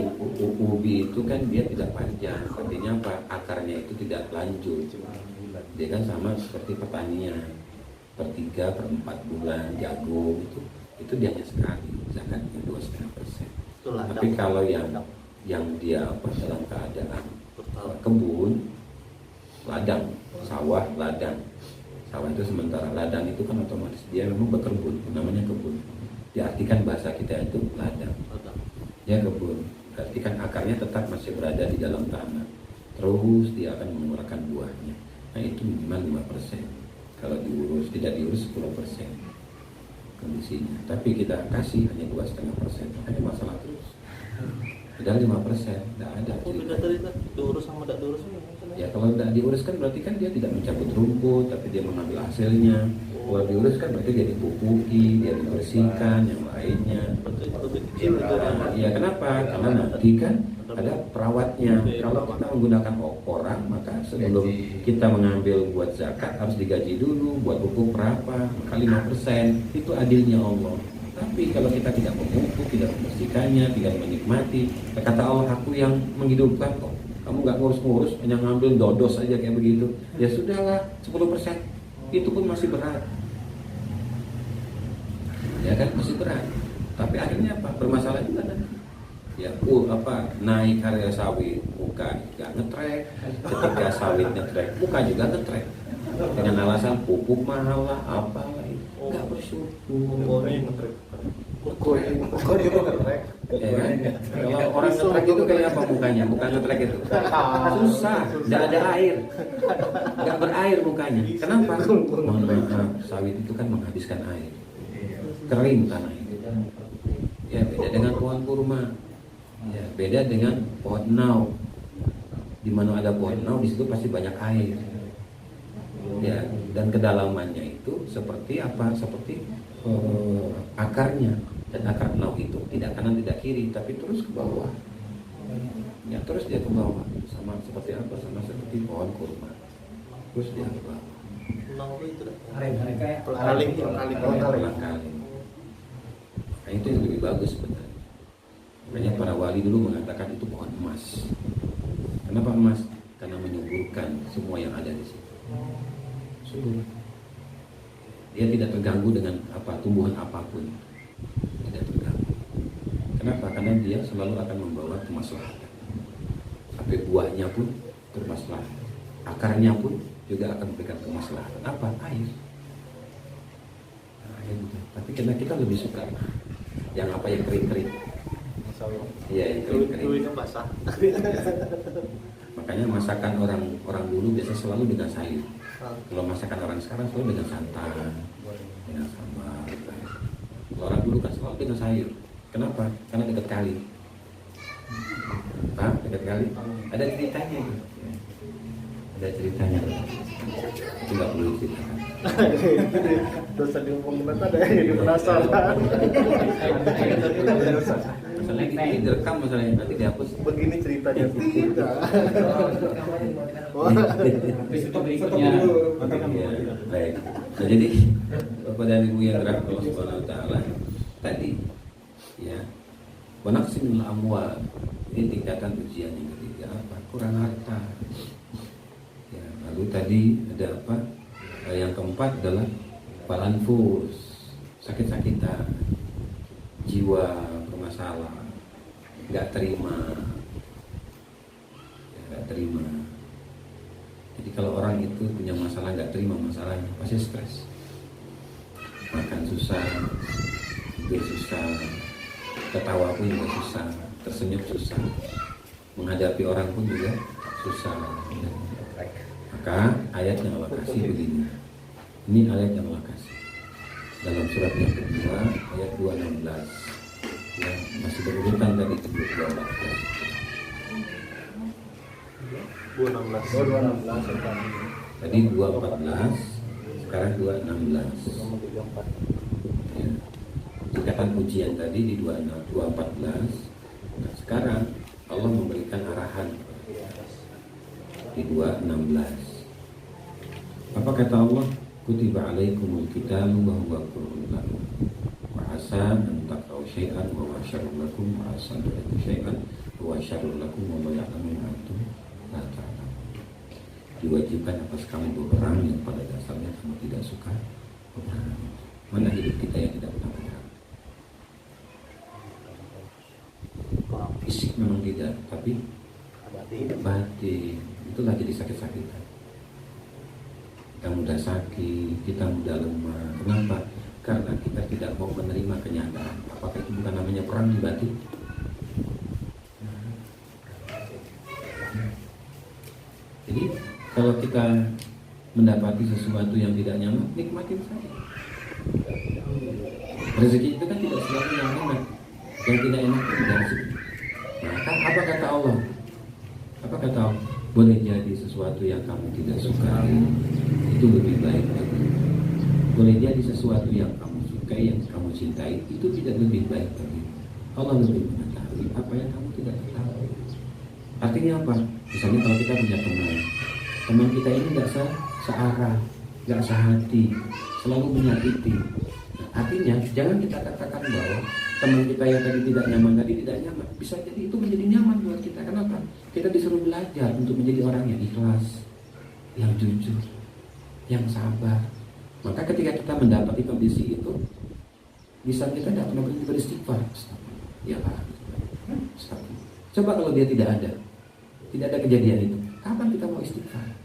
ubi itu kan dia tidak panjang. Artinya apa? Akarnya itu tidak lanjut. Dia kan sama seperti pertanian. Per 3, per 4 bulan jagung itu dia hanya sekali. Zakatnya 2,5%. Tapi kalau yang dia apa dalam keadaan kebun, ladang, sawah, ladang. Sawah itu sementara, ladang itu kan otomatis dia memang berkebun, namanya kebun. Diartikan bahasa kita itu ladang. Dia kebun, berarti kan akarnya tetap masih berada di dalam tanah. Terus dia akan mengeluarkan buahnya. Nah itu minimal 5%. Kalau diurus, tidak diurus 10% kondisinya. Tapi kita kasih hanya 2,5%. Hanya masalah terus. Padahal 5%, tidak ada. Diurus sama tidak diurus. Ya kalau tidak diurus kan berarti kan dia tidak mencabut rumput, tapi dia mengambil hasilnya. Kalau diurus kan berarti dia dipupuki, dia dibersihkan, yang lainnya. Ya kenapa? Karena nanti kan ada perawatnya. Kalau kita menggunakan orang, maka sebelum kita mengambil buat zakat harus digaji dulu, buat pupuk berapa, maka 5%. Itu adilnya Allah. Tapi kalau kita tidak memupuk, tidak membersihkannya, tidak menikmati, kata Allah, aku yang menghidupkan kok. Kamu nggak ngurus-ngurus, hanya ngambil dodos aja kayak begitu. Ya sudahlah, 10%. Itu pun masih berat. Ya kan, masih berat. Tapi akhirnya apa? Bermasalah juga kan. Ya, naik harga sawit, muka nggak ngetrek. Ketika sawit ngetrek, muka juga ngetrek. Dengan alasan pupuk mahal lah, apalah itu. Nggak bersyukur. Ya kan? Kalau orang ngetrek itu kayak apa mukanya? Muka ngetrek itu susah, tidak ada air, nggak berair mukanya. Kenapa? Mohon maaf, sawit itu kan menghabiskan air, kering tanah itu. Ya beda dengan pohon kurma, ya beda dengan pohon nau. Di mana ada pohon nau, di situ pasti banyak air. Ya, dan kedalamannya itu seperti apa? Seperti akarnya. Dan akar nau itu tidak kanan tidak kiri, tapi terus ke bawah. Ya terus dia ke bawah, sama seperti apa? Sama seperti pohon kurma. Terus dia ke bawah. Nau itu kayak kaling. Nah itu yang lebih bagus sebenarnya. Makanya para wali dulu mengatakan itu pohon emas. Kenapa emas? Karena menyuburkan semua yang ada di situ. Subur. Dia tidak terganggu dengan tumbuhan apapun. Tidak terganggu. Kenapa? Karena dia selalu akan membawa kemaslahatan. Sampai buahnya pun bermaslahatan. Akarnya pun juga akan memberikan kemaslahatan. Apa? Air. Nah, air. Tapi kita lebih suka yang apa yang kering-kering. Iya, yang kering-kering. Kuenya basah. Makanya masakan orang dulu biasa selalu dengan sayur. Kalau masakan orang sekarang selalu dengan santan, dengan sambal. Kalau orang dulu kan selalu dengan sayur. Kenapa? Karena dekat kali. Dekat kali. Ada ceritanya. Ada ceritanya. Itu nggak perlu diceritakan. Dosa diomongin ada yang penasaran. Masalahnya ini direkam, masalahnya nanti dihapus. Begini ceritanya tidak. Episode berikutnya. Ya, baik. Nah, jadi Bapak dan Ibu yang dirahmati Allah Subhanahu wa taala, tadi ya, wa naqsimul amwal. Ini tingkatan ujian yang ketiga apa? Kurang harta. Ya, lalu tadi ada apa? Yang keempat adalah palanfus, sakit-sakitan, jiwa bermasalah, nggak terima. Jadi kalau orang itu punya masalah, nggak terima masalahnya, pasti stres. Makan susah, tidur susah, ketawa pun juga susah, tersenyum susah, menghadapi orang pun juga susah. Maka ayat yang Allah kasih begini. Ini ayat yang Allah kasih dalam surat yang kedua ayat 216. Ya, masih berurutan tadi 214. 216. Tadi 214, sekarang 216. Ya. Tingkatan ujian tadi di 214. Nah, sekarang Allah memberikan arahan di 216. Apa kata Allah? Kutiba alaikumul qitalu wa huwa kurhun lakum wa asa an takrahu syai'an wa huwa syarrun lakum wa asa an tuhibbu syai'an wa huwa syarrun lakum wa la ya'lamu ma antum la ta'lamun. Diwajibkan atas kamu berperang yang pada dasarnya kamu tidak suka berperang. Mana hidup kita yang tidak pernah berperang? Fisik memang tidak, tapi batin itu lagi disakit-sakitan. Kita mudah sakit, kita mudah lemah. Kenapa? Karena kita tidak mau menerima kenyataan. Apakah itu bukan namanya perang di batin? Jadi kalau kita mendapati sesuatu yang tidak nyaman, nikmatin saja. Rezeki itu kan tidak selalu yang enak. Yang tidak enak itu tidak rezeki. Nah, apa kata Allah? Apa kata Allah? Boleh jadi sesuatu yang kamu tidak sukai itu lebih baik lagi. Boleh jadi sesuatu yang kamu sukai, yang kamu cintai itu tidak lebih baik lagi. Allah lebih mengetahui apa yang kamu tidak tahu. Artinya apa? Misalnya kalau kita punya teman kita ini nggak searah, nggak sehati, selalu menyakiti. Artinya jangan kita katakan bahwa teman kita yang tadi tidak nyaman bisa jadi itu menjadi nyaman buat kita. Kenapa? Kita disuruh belajar untuk menjadi orang yang ikhlas, yang jujur, yang sabar. Maka ketika kita mendapati kondisi itu, bisa kita tidak pernah berhenti beristighfar. Ya Pak, coba kalau dia tidak ada kejadian itu, kapan kita mau istighfar?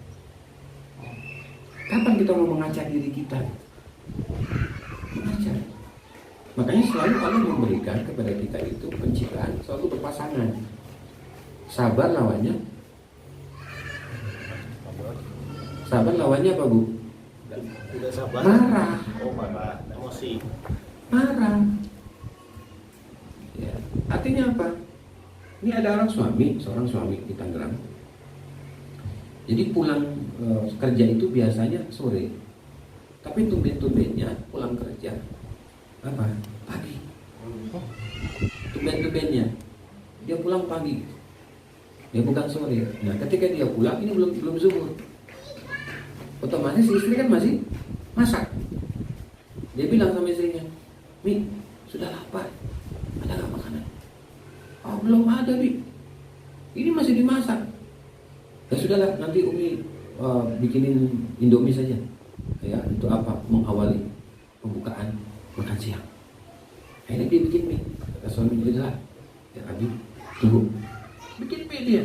Kapan kita mau mengajak diri kita? Mengajar. Makanya selalu Allah memberikan kepada kita itu penciptaan selalu berpasangan. Sabar lawannya apa Bu? Tidak sabar. Marah. Oh, marah, emosi. Marah. Ya. Artinya apa? Ini ada seorang suami di Tangerang. Jadi pulang kerja itu biasanya sore. Tapi tumben-tumbennya pulang kerja apa? Pagi. Tumben-tumbennya dia pulang pagi. Dia bukan sore. Nah, ketika dia pulang ini belum zuhur. Otomatis istri kan masih masak. Dia bilang sama istrinya, "Mi, sudah lapar. Ada nggak makanan?" "Oh, belum ada, Bi. Ini masih dimasak." "Ya sudahlah, nanti Umi bikinin Indomie saja." Ya, untuk apa? Mengawali pembukaan makan siang. Akhirnya dia bikin mie. Kata suaminya, "Udah, ya Abi, tunggu." Bikin mie dia.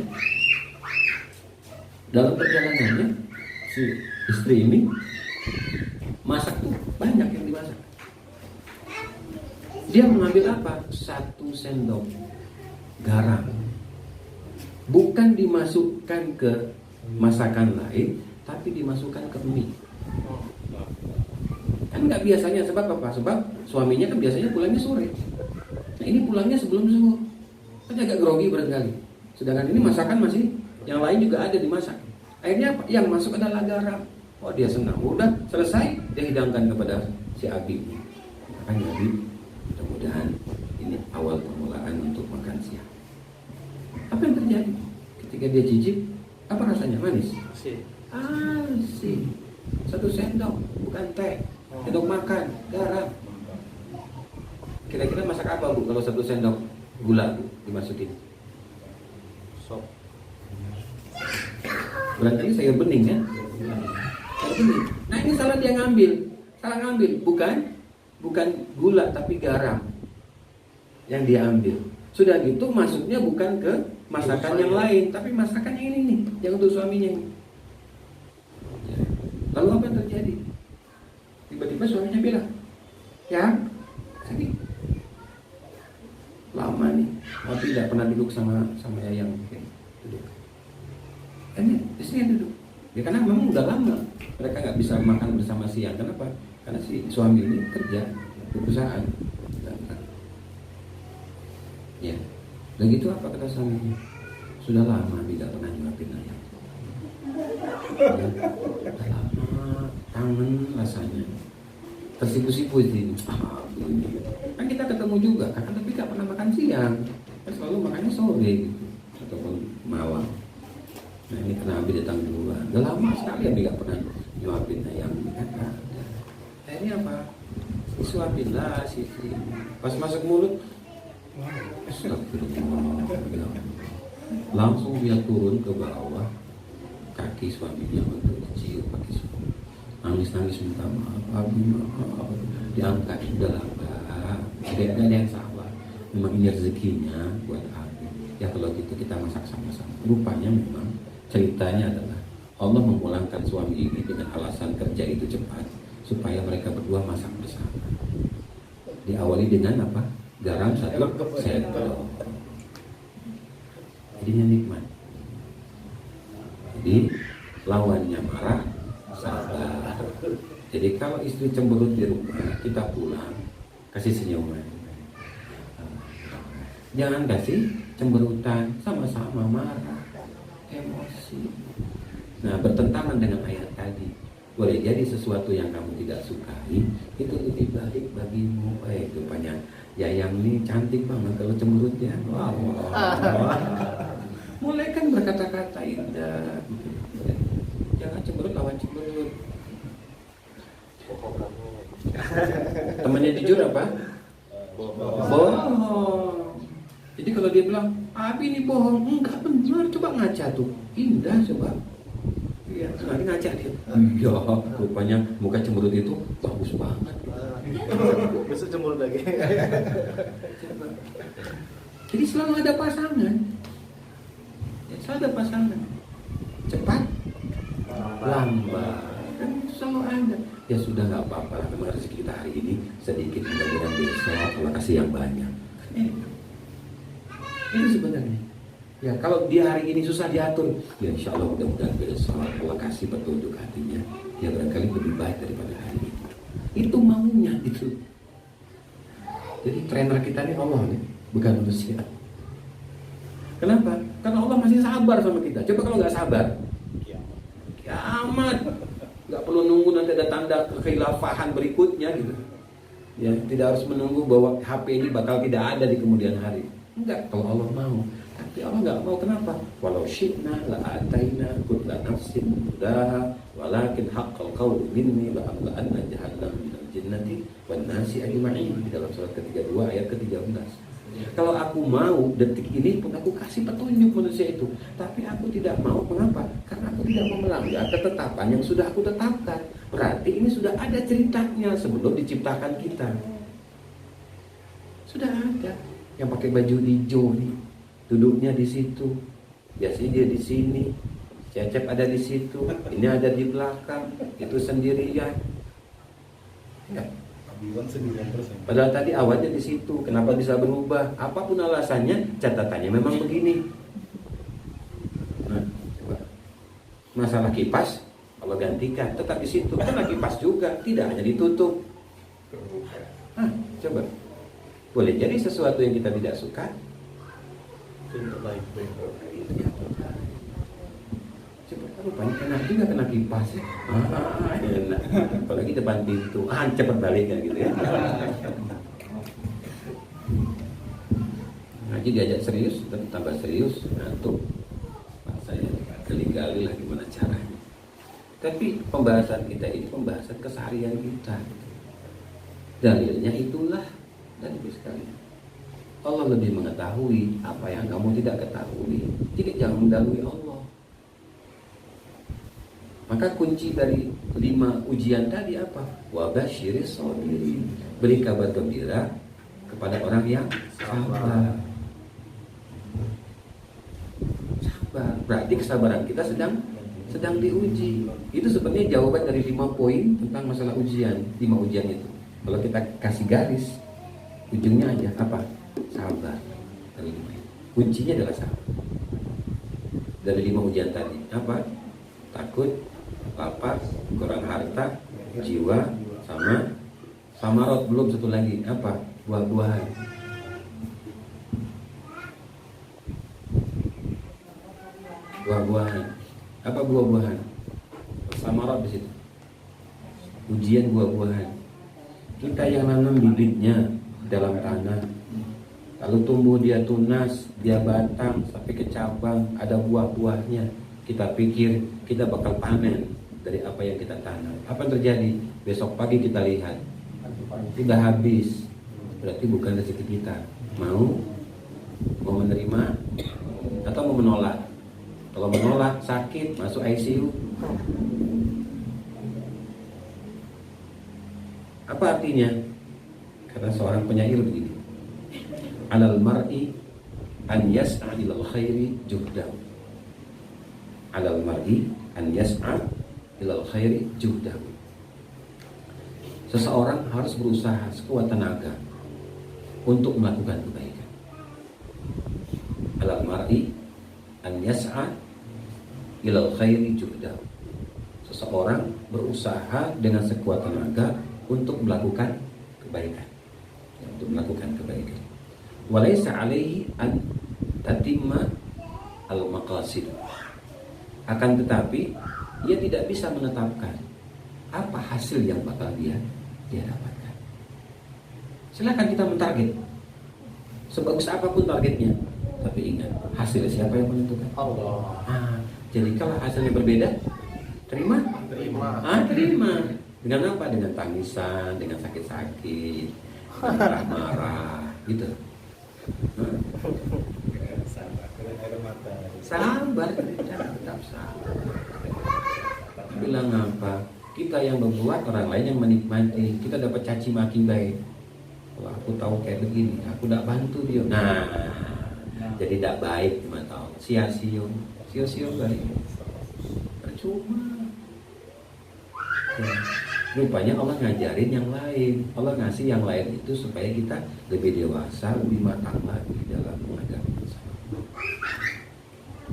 Dalam perjalanannya si istri ini masak tuh banyak yang dimasak. Dia mengambil apa? 1 sendok garam. Bukan dimasukkan ke masakan lain, tapi dimasukkan ke mie. Kan nggak biasanya, sebab apa? Sebab suaminya kan biasanya pulangnya sore. Nah ini pulangnya sebelum zuhur. Kan agak grogi barangkali. Sedangkan ini masakan masih, yang lain juga ada dimasak. Akhirnya apa? Yang masuk adalah garam. Oh dia senang. Udah selesai, dia hidangkan kepada si Abi. Makanya Abi, mudah-mudahan ini awal permulaan untuk makan siang. Apa yang terjadi? Ketika dia cicip, apa rasanya? Manis? Asin. 1 sendok, bukan teh. Sendok makan, garam. Kira-kira masak apa Bu kalau 1 sendok gula Bu dimasukin? Sop. Berarti sayur bening kan? Sayur bening. Nah ini salah dia ngambil. Salah ngambil. Bukan gula tapi garam yang dia ambil. Sudah gitu masuknya bukan ke masakan yang lain, tapi masakan yang ini nih, yang untuk suaminya ini. Lalu apa yang terjadi? Tiba-tiba suaminya bilang, ya, sini. Lama nih, tapi tidak pernah duduk sama Yayang. Oke, duduk. Ini di sini duduk. Ya karena memang udah lama mereka nggak bisa makan bersama siang. Kenapa? Karena si suami ini kerja di perusahaan. Ya, dan gitu apa kata suaminya? Sudah lama tidak pernah nyuapin ayam. Ya, sudah lama, kangen rasanya. Tersipu-sipu ini. Kan kita ketemu juga, kan tapi nggak pernah makan siang. Kan selalu makannya sore gitu, ataupun malam. Nah ini karena Abi datang duluan. Udah lama sekali Abi nggak pernah nyuapin ayam. Kan? Akhirnya apa? Disuapin lah si pas masuk mulut. Langsung dia turun ke bawah kaki suaminya untuk dicium pakai suami. Nangis minta maaf, Abi maaf. Diangkat sudah lah, ada yang salah. Memang ini rezekinya buat Abi. Ya kalau gitu kita masak sama-sama. Rupanya memang ceritanya adalah Allah memulangkan suami ini dengan alasan kerja itu cepat supaya mereka berdua masak bersama. Diawali dengan apa? Garam 1 sendok. Jadinya nikmat. Jadi lawannya marah, sabar. Jadi kalau istri cemberut di rumah, kita pulang kasih senyuman. Jangan kasih cemberutan, sama-sama marah, emosi. Nah bertentangan dengan ayat tadi. Boleh jadi sesuatu yang kamu tidak sukai itu lebih baik bagimu. Itu banyak. Yayang ini cantik banget kalau cemberutnya. Wow. Mulai kan berkata-kata indah. Jangan cemberut lawan cemberut. Temannya jujur apa? Bohong. Jadi kalau dia bilang, Abi ini bohong, enggak benar. Coba ngaca tuh, indah coba. Iya, nanti ngaca dia. Iya, rupanya muka cemberut itu bagus banget. Besok cemberut lagi. Jadi selalu ada pasangan. Ya, selalu ada pasangan. Cepat, lambat. Kan selalu ada. Ya sudah nggak apa-apa. Memang rezeki kita hari ini sedikit, mudah-mudahan besok Allah kasih yang banyak. Ini sebenarnya. Ya kalau dia hari ini susah diatur, ya insya Allah mudah-mudahan besok Allah kasih petunjuk hatinya. Ya barangkali lebih baik daripada hari ini. Itu maunya itu. Jadi trainer kita ini Allah nih, bukan manusia. Kenapa? Karena Allah masih sabar sama kita. Coba kalau nggak sabar, kiamat. Nggak perlu nunggu nanti ada tanda kekhilafahan berikutnya gitu. Ya tidak harus menunggu bahwa HP ini bakal tidak ada di kemudian hari. Enggak, kalau Allah mau. Tapi Allah nggak mau, kenapa? Walau syi'na la'ataina kulla nafsin hudaha walakin haqqal qawlu minni la'amla'anna jahannam minal jinnati wan nasi ajma'in. Di dalam surat ke-32 ayat ke-13. Kalau aku mau, detik ini pun aku kasih petunjuk manusia itu. Tapi aku tidak mau, mengapa? Karena aku tidak mau melanggar ketetapan yang sudah aku tetapkan. Berarti ini sudah ada ceritanya sebelum diciptakan kita. Sudah ada. Yang pakai baju hijau nih, duduknya di situ. Biasanya dia di sini. Cecep ada di situ. Ini ada di belakang. Itu sendirian. Enggak. Bilang 9%. Padahal tadi awalnya di situ. Kenapa bisa berubah? Apapun alasannya, catatannya memang begini. Nah, coba. Masalah kipas, kalau gantikan, tetap di situ. Karena kipas juga, tidak hanya ditutup. Coba. Boleh jadi sesuatu yang kita tidak suka. Itu baik. Coba, rupanya enak juga kena kipas ya. Enak. Apalagi depan pintu, cepat baliknya gitu ya. Ngaji diajak serius, tambah serius, ngantuk. Saya gali-gali lah gimana caranya. Tapi pembahasan kita ini pembahasan keseharian kita. Dalilnya itulah dan itu sekali. Allah lebih mengetahui apa yang kamu tidak ketahui. Jadi jangan mendahului Allah. Maka kunci dari 5 ujian tadi apa? Wa basyiris shabirin. Beri kabar gembira kepada orang yang sabar. Sabar. Berarti kesabaran kita sedang diuji. Itu sebenarnya jawaban dari 5 poin tentang masalah ujian. 5 ujian itu. Kalau kita kasih garis, ujungnya aja apa? Sabar. Dari 5. Kuncinya adalah sabar. Dari 5 ujian tadi apa? Takut, lapar, kurang harta, jiwa, sama samarot. Belum satu lagi apa? Buah-buahan. Buah-buahan. Apa buah-buahan? Samarot di situ. Ujian buah-buahan. Kita yang nanam bibitnya dalam tanah, lalu tumbuh dia tunas, dia batang sampai ke cabang, ada buah-buahnya. Kita pikir kita bakal panen dari apa yang kita tanam. Apa yang terjadi? Besok pagi kita lihat sudah habis. Berarti bukan rezeki kita. Mau menerima atau mau menolak? Kalau menolak sakit, masuk ICU. Apa artinya? Karena seorang penyair begini. Alal mar'i an yas'a ilal khairi juhdahu. Alal mar'i an yas'a ilal khairi juhdahu. Seseorang harus berusaha sekuat tenaga untuk melakukan kebaikan. Alal mar'i an yas'a ilal khairi juhdahu. Seseorang berusaha dengan sekuat tenaga untuk melakukan kebaikan. Untuk melakukan kebaikan. Walaysa alaihi an tatimma al-maqasid. Akan tetapi ia tidak bisa menetapkan apa hasil yang bakal dia dapatkan. Silakan kita mentarget sebagus apapun targetnya, tapi ingat hasil siapa yang menentukan? Allah. Jadi kalau hasilnya berbeda, terima. Terima. Dengan apa? Dengan tangisan, dengan sakit-sakit, marah-marah, gitu. Sabar, tetap sabar. Bilang apa? Kita yang membuat, orang lain yang menikmati. Kita dapat caci maki baik. Kalau aku tahu kayak begini, aku tidak bantu dia. Jadi tidak baik di mata Allah. Sia-sia baik. Percuma. Ya. Rupanya Allah ngajarin yang lain. Allah ngasih yang lain itu supaya kita lebih dewasa, lebih matang lagi dalam menghadapi masalah.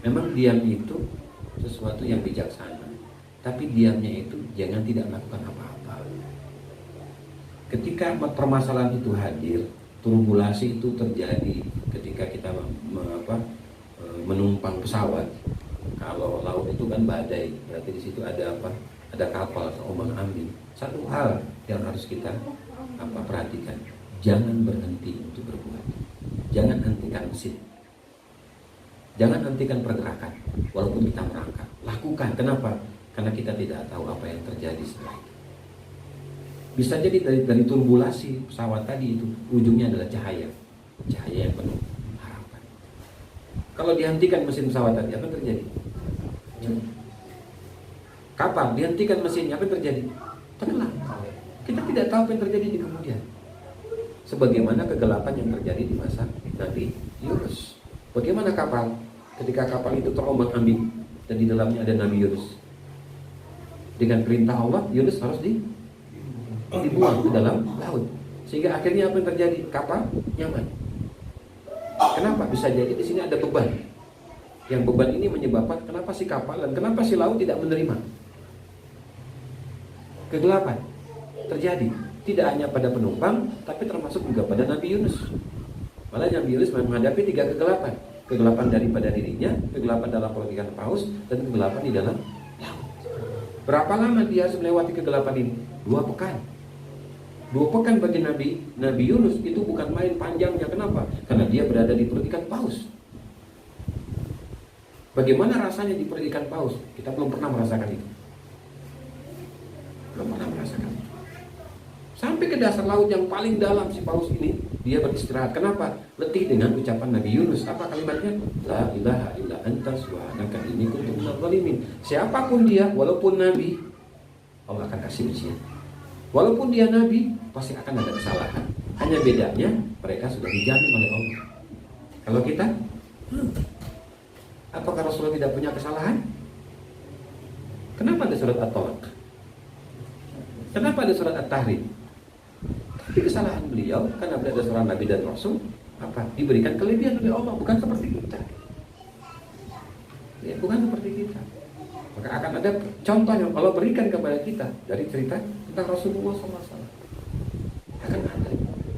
Memang diam itu sesuatu yang bijaksana, tapi diamnya itu jangan tidak melakukan apa-apa. Ketika permasalahan itu hadir, turbulasi itu terjadi ketika kita menumpang pesawat. Kalau laut itu kan badai, berarti di situ ada apa? Ada kapal atau ombang-ambing. Satu hal yang harus kita perhatikan, jangan berhenti untuk berbuat. Jangan hentikan mesin. Jangan hentikan pergerakan walaupun kita merangkak. Lakukan. Kenapa? Karena kita tidak tahu apa yang terjadi setelah itu. Bisa jadi dari turbulasi pesawat tadi itu ujungnya adalah cahaya yang penuh harapan. Kalau dihentikan mesin pesawat tadi, apa yang terjadi? Kapal dihentikan mesinnya, apa yang terjadi? Tenggelam. Kita tidak tahu apa yang terjadi di kemudian. Sebagaimana kegelapan yang terjadi di masa Nabi Yunus. Bagaimana kapal? Ketika kapal itu terombang-ambing dan di dalamnya ada Nabi Yunus. Dengan perintah Allah, Yunus harus dibuang ke dalam laut. Sehingga akhirnya apa yang terjadi? Kapal nyaman. Kenapa? Bisa jadi di sini ada beban. Yang beban ini menyebabkan kenapa si kapal dan kenapa si laut tidak menerima. Kegelapan terjadi tidak hanya pada penumpang, tapi termasuk juga pada Nabi Yunus. Malah Nabi Yunus menghadapi 3 kegelapan. Kegelapan daripada dirinya, kegelapan dalam perhatikan paus, dan kegelapan di dalam laut. Berapa lama dia harus melewati kegelapan ini? 2 pekan. 2 pekan bagi Nabi Yunus itu bukan main panjangnya. Kenapa? Karena dia berada di perut ikan paus. Bagaimana rasanya di perut ikan paus? Kita belum pernah merasakan itu. Belum pernah merasakan itu. Sampai ke dasar laut yang paling dalam si paus ini, dia beristirahat. Kenapa? Letih dengan ucapan Nabi Yunus. Apa kalimatnya? La ilaha illa anta subhanaka inni kuntu minadh dhalimin. Siapapun dia, walaupun nabi, Allah akan kasih ujian. Walaupun dia nabi, pasti akan ada kesalahan. Hanya bedanya mereka sudah dijamin oleh Allah. Kalau kita, apakah Rasulullah tidak punya kesalahan? Kenapa ada surat At-Talaq? Kenapa ada surat At-Tahrim? Tapi kesalahan beliau karena beliau adalah seorang nabi dan rasul, apa? Diberikan kelebihan oleh Allah, bukan seperti kita. Ya, bukan seperti kita. Maka akan ada contoh yang Allah berikan kepada kita dari cerita tentang Rasulullah SAW. Akan ada.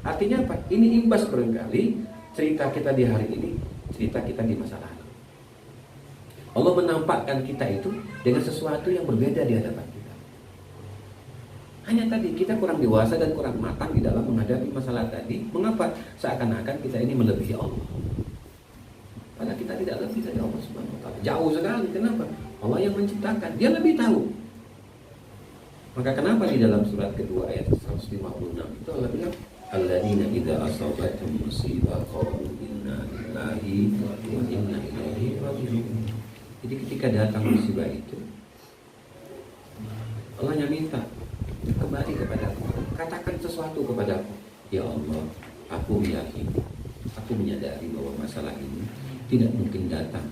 Artinya apa? Ini imbas barangkali cerita kita di hari ini, cerita kita di masa lalu. Allah menampakkan kita itu dengan sesuatu yang berbeda di hadapan kita. Hanya tadi kita kurang dewasa dan kurang matang di dalam menghadapi masalah tadi. Mengapa? Seakan-akan kita ini melebihi Allah. Padahal kita tidak lebih dari Allah Subhanahu wa taala. Jauh sekali. Kenapa? Allah yang menciptakan. Dia lebih tahu. Maka kenapa di dalam surat kedua ayat 156 itu Allah bilang, alladzina idza asabathum musibah qalu inna lillahi wa inna ilaihi raji'un. Jadi ketika datang musibah itu, Allah yang minta kembali kepada aku, katakan sesuatu kepada aku. Ya Allah, aku meyakini, aku menyadari bahwa masalah ini tidak mungkin datang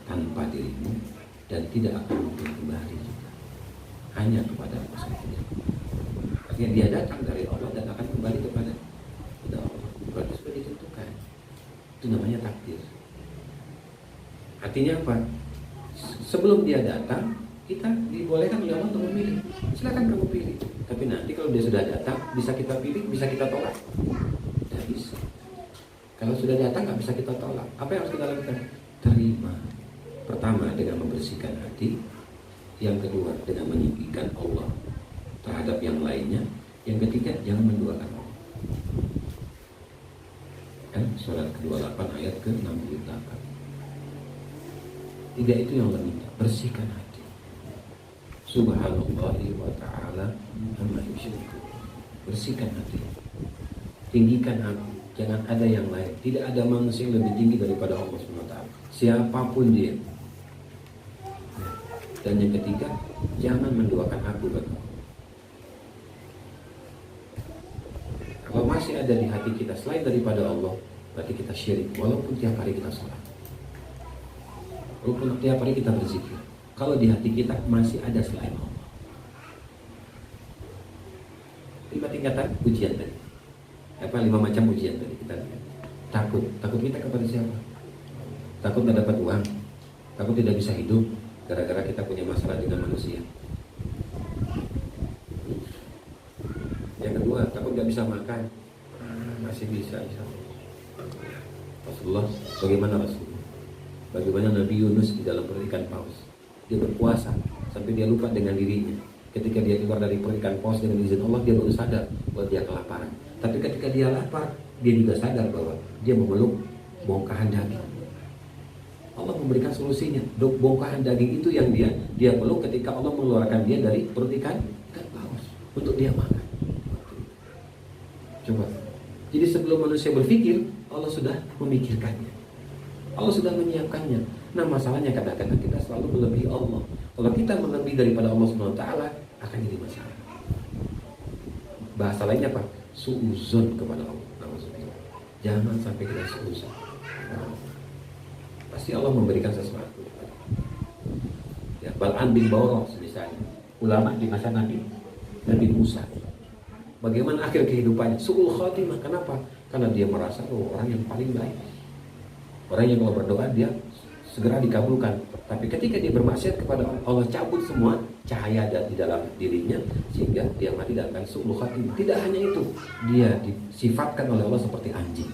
tanpa dirimu dan tidak akan mungkin kembali juga hanya kepada aku saja. Artinya dia datang dari Allah dan akan kembali kepada Allah. Berarti sudah ditentukan. Itu namanya takdir. Artinya apa? Sebelum dia datang, kita dibolehkan oleh Allah untuk memilih. Silakan kamu pilih. Tapi nanti kalau dia sudah datang, bisa kita pilih, bisa kita tolak. Tidak bisa. Kalau sudah datang, nggak bisa kita tolak. Apa yang harus kita lakukan? Terima. Pertama, dengan membersihkan hati. Yang kedua, dengan menyingkirkan Allah terhadap yang lainnya. Yang ketiga, jangan menduakan Allah. Surat ke-28 ayat ke-68. 3 itu yang Allah minta. Bersihkan hati. Subhanallah wa ta'ala amma yusyriku. Bersihkan hati. Tinggikan aku. Jangan ada yang lain. Tidak ada manusia yang lebih tinggi daripada Allah SWT. Siapapun dia. Dan yang ketiga, jangan menduakan aku bagi Allah. Kalau masih ada di hati kita selain daripada Allah, berarti kita syirik. Walaupun tiap hari kita sholat, walaupun tiap hari kita berzikir, kalau di hati kita masih ada selain Allah. 5 tingkatan ujian tadi. 5 macam ujian tadi kita lihat. Takut kita kepada siapa? Takut tidak dapat uang, takut tidak bisa hidup gara-gara kita punya masalah dengan manusia. Yang kedua, takut nggak bisa makan. Masih bisa, insya Allah. Rasulullah, bagaimana Rasulullah? Bagaimana Nabi Yunus di dalam perut ikan paus? Dia berpuasa sampai dia lupa dengan dirinya. Ketika dia keluar dari perut ikan paus dengan izin Allah, dia baru sadar bahwa dia kelaparan. Tapi ketika dia lapar, dia juga sadar bahwa dia memeluk bongkahan daging. Allah memberikan solusinya. Bongkahan daging itu yang dia peluk ketika Allah mengeluarkan dia dari perut ikan paus untuk dia makan. Coba. Jadi sebelum manusia berpikir, Allah sudah memikirkannya. Allah sudah menyiapkannya. Nah, masalahnya kadang-kadang kita selalu melebihi Allah. Kalau kita melebihi daripada Allah SWT, akan jadi masalah. Bahasa lainnya apa? Suuzon kepada Allah. Jangan sampai kita suuzon. Pasti Allah memberikan sesuatu. Ya, Bal'am bin Bawrah misalnya, ulama di masa Nabi Musa. bagaimana akhir kehidupannya? Su'ul khotimah. Kenapa? Karena dia merasa orang yang paling baik. Orang yang kalau berdoa dia segera dikabulkan. Tapi ketika dia bermaksiat kepada Allah, cabut semua cahaya di dalam dirinya, sehingga dia mati dalam su'ul khotimah. Tidak hanya itu, dia disifatkan oleh Allah seperti anjing.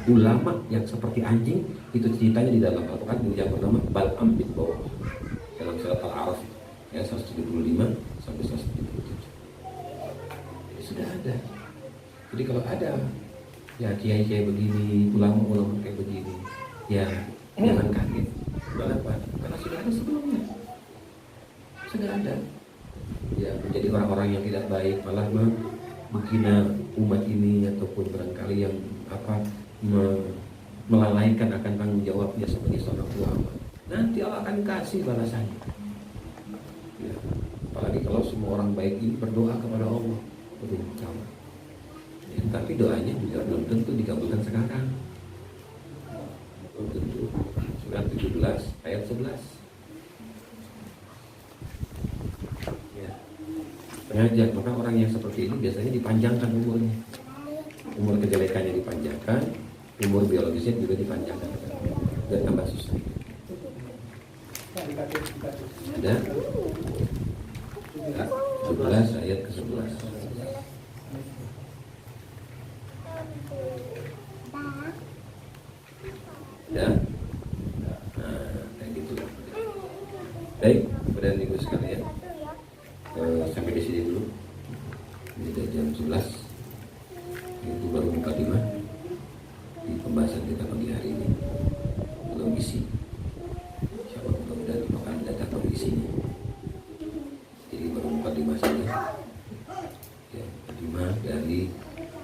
Ulama yang seperti anjing itu ceritanya di dalam Al-Quran yang bernama Bal'am bin Bawah dalam surat Al-A'raf ayat 175 sampai 177. Sudah ada. Jadi kalau ada ya kiai-kiai begini, ulama-ulama kayak begini, ya jangan kaget. Kenapa? Karena sudah ada sebelumnya. Sudah ada. Ya menjadi orang-orang yang tidak baik, malah menghina umat ini ataupun barangkali yang melalaikan akan tanggung jawabnya sebagai seorang ulama. Nanti Allah akan kasih balasannya. Ya, apalagi kalau semua orang baik ini berdoa kepada Allah. Ya, tapi doanya juga belum tentu dikabulkan sekarang. Belum tentu. Surat 17 ayat 11. Ya. Sengaja, maka orang yang seperti ini biasanya dipanjangkan umurnya. Umur kejelekannya dipanjangkan, umur biologisnya juga dipanjangkan. Dan tambah susah. Ada? 11 ayat ke-11. Ya, kayak gitu. Baik, pada minggu sekalian, sampai di sini dulu. Ini sudah jam 11. Itu baru mukadimah di pembahasan kita pagi hari ini. Belum isi. Insyaallah mudah-mudahan akan datang isinya. Jadi baru mukadimah saja. Ya, mukadimah dari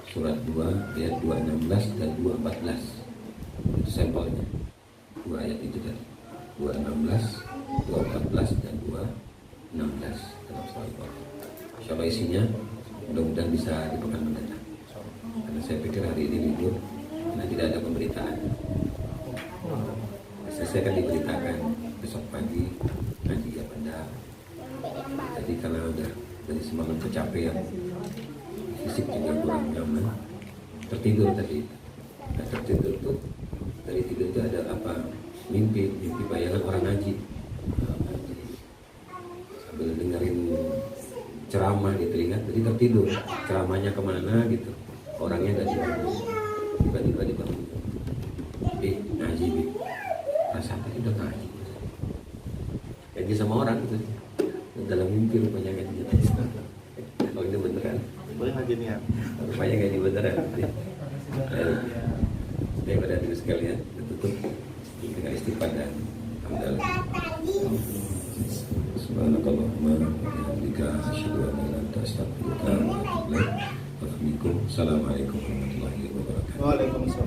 surat 2 ayat 216 dan 214. Itu sampelnya. Dua ayat itu tadi. 216, 214 dan 216 dalam surat Al-Baqarah. Insyaallah isinya mudah-mudahan bisa di pekan mendatang. Karena saya pikir hari ini libur, karena tidak ada pemberitaan. Saya akan diberitakan besok pagi nanti ya pada. Jadi karena udah dari semalam kecapean, fisik juga kurang nyaman, tertidur tadi. Nah, tertidur tuh dari tidur itu ada mimpi bayangan orang ngaji. Sambil dengerin ceramah di telinga, jadi tertidur. Ceramahnya kemana gitu, orangnya nggak dibangun. Tiba-tiba dibangun. Ngaji, perasaan tadi udah ngaji. Ngaji sama orang gitu. Dalam mimpi rupanya ngaji. Kalau ini beneran. Boleh ngaji nih ya. Rupanya ngaji beneran. Daripada diri sekalian, tutup dengan istighfar dan hamdalah. Subhanakallahumma wa bihamdika asyhadu an la ilaha illa anta astaghfiruka wa atubu ilaik. Assalamualaikum warahmatullahi wabarakatuh. Waalaikumsalam.